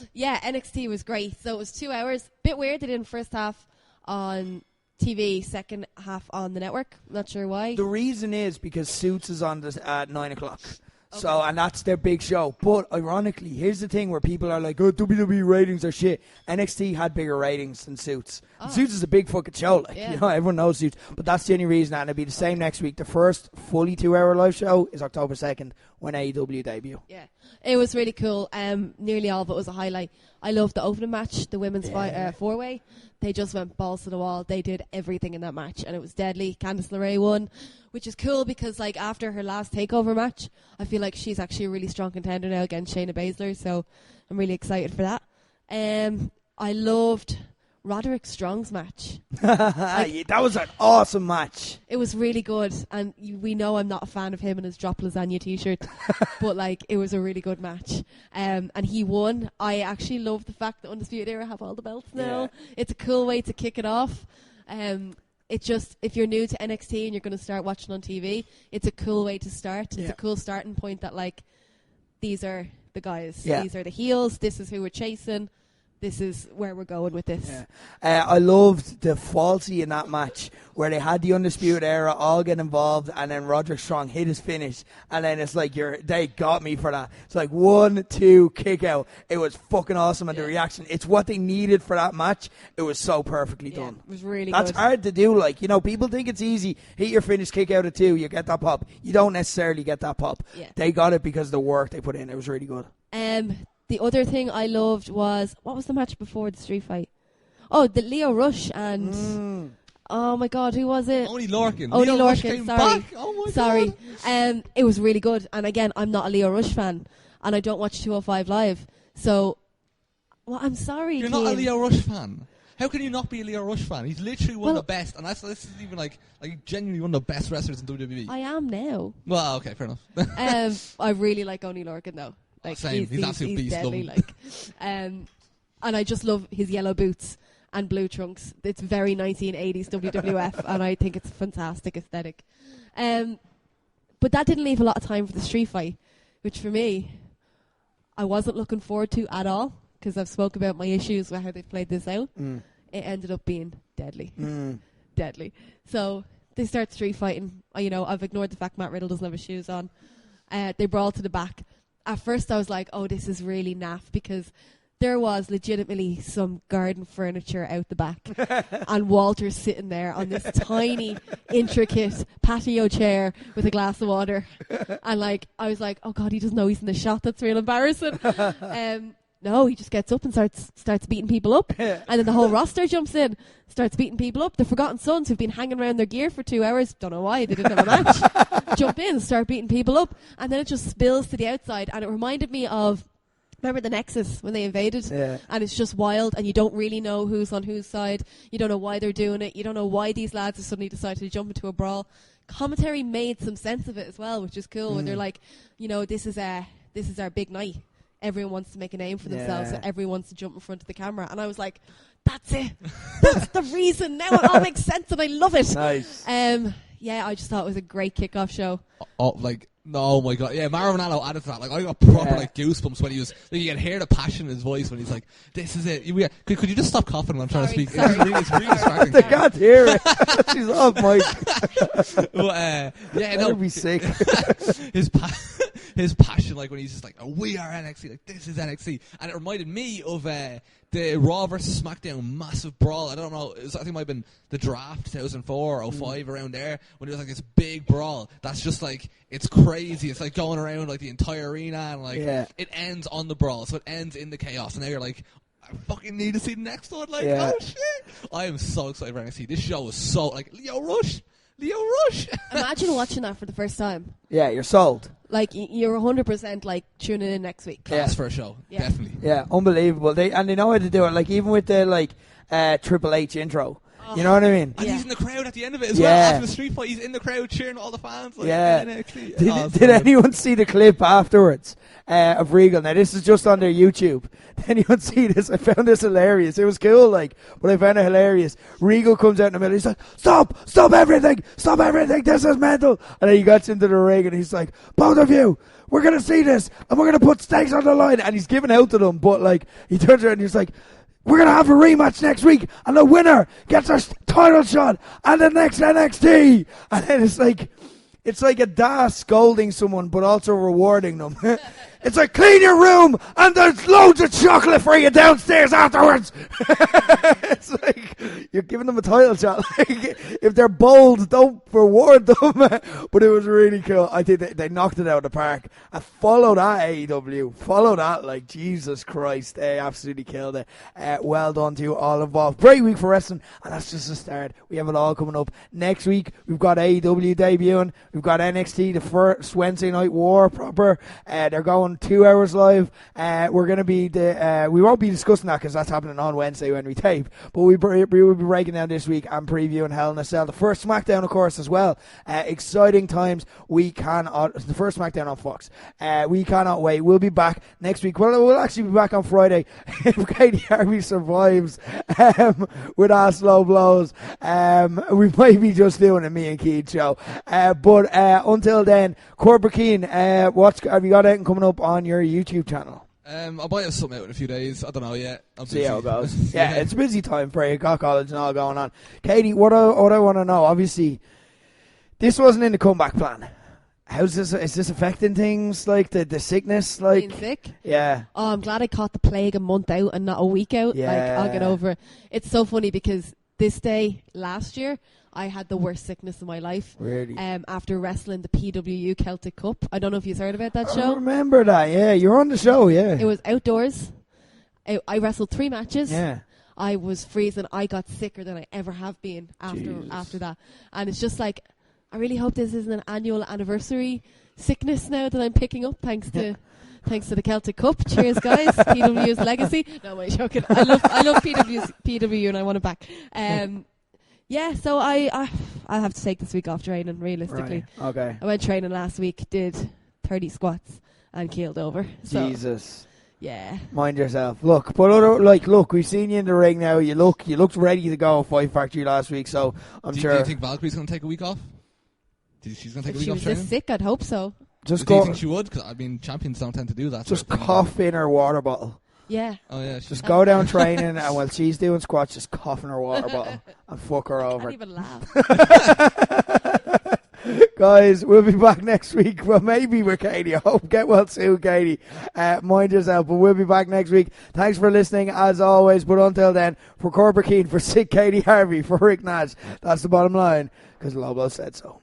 NXT was great. So it was 2 hours. Bit weird they did first half on TV, second half on the network. Not sure why. The reason is because Suits is on at 9 o'clock. So, and that's their big show. But ironically, here's the thing where people are like, oh, WWE ratings are shit. NXT had bigger ratings than Suits. Oh. Suits is a big fucking show. Everyone knows Suits. But that's the only reason, and it'll be the same next week. The first fully 2 hour live show is October 2nd when AEW debut. Yeah. It was really cool. Nearly all of it was a highlight. I loved the opening match, the women's four-way. They just went balls to the wall. They did everything in that match, and it was deadly. Candice LeRae won, which is cool because, after her last TakeOver match, I feel like she's actually a really strong contender now against Shayna Baszler, so I'm really excited for that. I loved Roderick Strong's match. That was an awesome match. It was really good, and we know I'm not a fan of him and his Drop Lasagna t-shirt, but it was a really good match. And he won. I actually love the fact that Undisputed Era have all the belts now. Yeah. It's a cool way to kick it off. It's just, if you're new to NXT and you're going to start watching on TV, it's a cool way to start. It's a cool starting point that these are the guys. Yeah. These are the heels. This is who we're chasing. This is where we're going with this. Yeah. I loved the falsy in that match where they had the Undisputed Era all get involved, and then Roderick Strong hit his finish, and then it's they got me for that. It's 1, 2, kick out. It was fucking awesome, and the reaction, it's what they needed for that match. It was so perfectly done. It was really That's good. hard to do. People think it's easy. Hit your finish, kick out at 2, you get that pop. You don't necessarily get that pop. Yeah. They got it because of the work they put in. It was really good. The other thing I loved was, what was the match before the street fight? Oh, the Leo Rush and... Oh my God, who was it? Only Lorcan. Only Leo Lorcan, Rush sorry. Back. Oh my sorry. God. It was really good. And again, I'm not a Leo Rush fan. And I don't watch 205 Live. So, I'm sorry, You're not a Leo Rush fan? How can you not be a Leo Rush fan? He's literally one of the best. And this is even genuinely one of the best wrestlers in WWE. I am now. Well, okay, fair enough. I really like Only Lorcan though. Same. He's absolute beast. Deadly, and I just love his yellow boots and blue trunks. It's very 1980s WWF, and I think it's a fantastic aesthetic. But that didn't leave a lot of time for the street fight, which for me, I wasn't looking forward to at all, because I've spoke about my issues with how they played this out. It ended up being deadly. Deadly. So they start street fighting. I've ignored the fact Matt Riddle doesn't have his shoes on. They brawl to the back. At first I was like, oh, this is really naff, because there was legitimately some garden furniture out the back and Walter's sitting there on this tiny, intricate patio chair with a glass of water. And I was like, oh God, he doesn't know he's in the shot. That's real embarrassing. No, he just gets up and starts beating people up. And then the whole roster jumps in, starts beating people up. The Forgotten Sons, who've been hanging around their gear for 2 hours, don't know why, they didn't have a match, jump in, start beating people up. And then it just spills to the outside. And it reminded me of, remember the Nexus when they invaded? Yeah. And it's just wild, and you don't really know who's on whose side. You don't know why they're doing it. You don't know why these lads have suddenly decided to jump into a brawl. Commentary made some sense of it as well, which is cool. When they're like, this is our big night. Everyone wants to make a name for themselves, so everyone wants to jump in front of the camera. And I was like, that's it. That's the reason. Now it all makes sense, and I love it. Nice. I just thought it was a great kickoff show. Oh my God. Yeah, Mauro Ranallo added to that. I got proper goosebumps when he was, you can hear the passion in his voice when he's like, this is it. Could you just stop coughing when I'm trying to speak? Sorry. It's really distracting. They can't hear it. She's off mic. But, I'd be sick. his passion, like when he's just like, oh, we are NXT, like this is NXT, and it reminded me of the Raw versus SmackDown massive brawl. I don't know, I think it might have been the draft 2004 or 05 around there, when it was like this big brawl that's just like, it's crazy. It's like going around like the entire arena, and like it ends on the brawl, so it ends in the chaos, and now you're like, I fucking need to see the next one. Like, oh shit! I am so excited for NXT. This show is so like Leo Rush. Imagine watching that for the first time. Yeah, you're sold. Like you're 100% like tuning in next week. Class for a show, definitely. Yeah, unbelievable. They know how to do it. Like even with the like Triple H intro. You know what I mean? And he's in the crowd at the end of it as well. After the street fight, he's in the crowd cheering all the fans. Like, NXT. Did anyone see the clip afterwards of Regal? Now, this is just on their YouTube. Did anyone see this? I found this hilarious. It was cool, like, but I found it hilarious. Regal comes out in the middle. He's like, stop everything, this is mental. And then he gets into the ring and he's like, both of you, we're going to see this and we're going to put stakes on the line. And he's giving out to them, but like, he turns around and he's like, we're going to have a rematch next week, and the winner gets a title shot and the next NXT. And then it's like a dad scolding someone, but also rewarding them. It's like, clean your room, and there's loads of chocolate for you downstairs afterwards. It's like, you're giving them a title shot. Like, if they're bold, don't reward them. But it was really cool. I think they knocked it out of the park. And follow that, AEW. Follow that, like, Jesus Christ. They absolutely killed it. Well done to all involved. Great week for wrestling, and that's just the start. We have it all coming up. Next week, we've got AEW debuting. We've got NXT, the first Wednesday Night War proper. They're going 2 hours live. We're going to be we won't be discussing that because that's happening on Wednesday when we tape, but we will be breaking down this week and previewing Hell in a Cell, the first SmackDown of course as well. Exciting times. The first SmackDown on Fox. We cannot wait. We'll be back next week. Well, we'll actually be back on Friday if Katie Harvey survives with our slow blows. We might be just doing a me and Keith show, but until then, Corbin, have you got anything coming up on your YouTube channel? I might have something out in a few days. I don't know yet. See how it goes. Yeah, it's a busy time for you. Got college and all going on. Katie, what I want to know, obviously, this wasn't in the comeback plan. How's this? Is this affecting things like the sickness? Like being sick? Yeah. Oh, I'm glad I caught the plague a month out and not a week out. Yeah. Like, I'll get over it. It's so funny because this day last year, I had the worst sickness of my life. Really? After wrestling the PWU Celtic Cup. I don't know if you've heard about that show. I remember that, yeah. You were on the show, yeah. It was outdoors. I wrestled 3 matches. Yeah. I was freezing. I got sicker than I ever have been after that. And it's just like, I really hope this isn't an annual anniversary sickness now that I'm picking up thanks to the Celtic Cup. Cheers, guys. PWU's legacy. No, I'm joking. I love PW and I want it back. Yeah, so I'll have to take this week off training, realistically. Right. Okay. I went training last week, did 30 squats and keeled over. So, Jesus. Yeah. Mind yourself. Look, but we've seen you in the ring now. You looked ready to go Fight Factory last week, so I'm sure. Do you think Valkyrie's going to take a week off? She's going to take a week off training? If she was this sick, I'd hope so. Do you think she would? Because, champions don't tend to do that. Just cough in her water bottle. Yeah. Oh, yeah. Just go down training, and while she's doing squats, just cough in her water bottle and fuck her over. I can't even laugh. Guys, we'll be back next week. Well, maybe with Katie. I hope. Get well soon, Katie. Mind yourself, but we'll be back next week. Thanks for listening, as always. But until then, for Corbin, for sick Katie Harvey, for Rick Nash, that's the bottom line, because Lobo said so.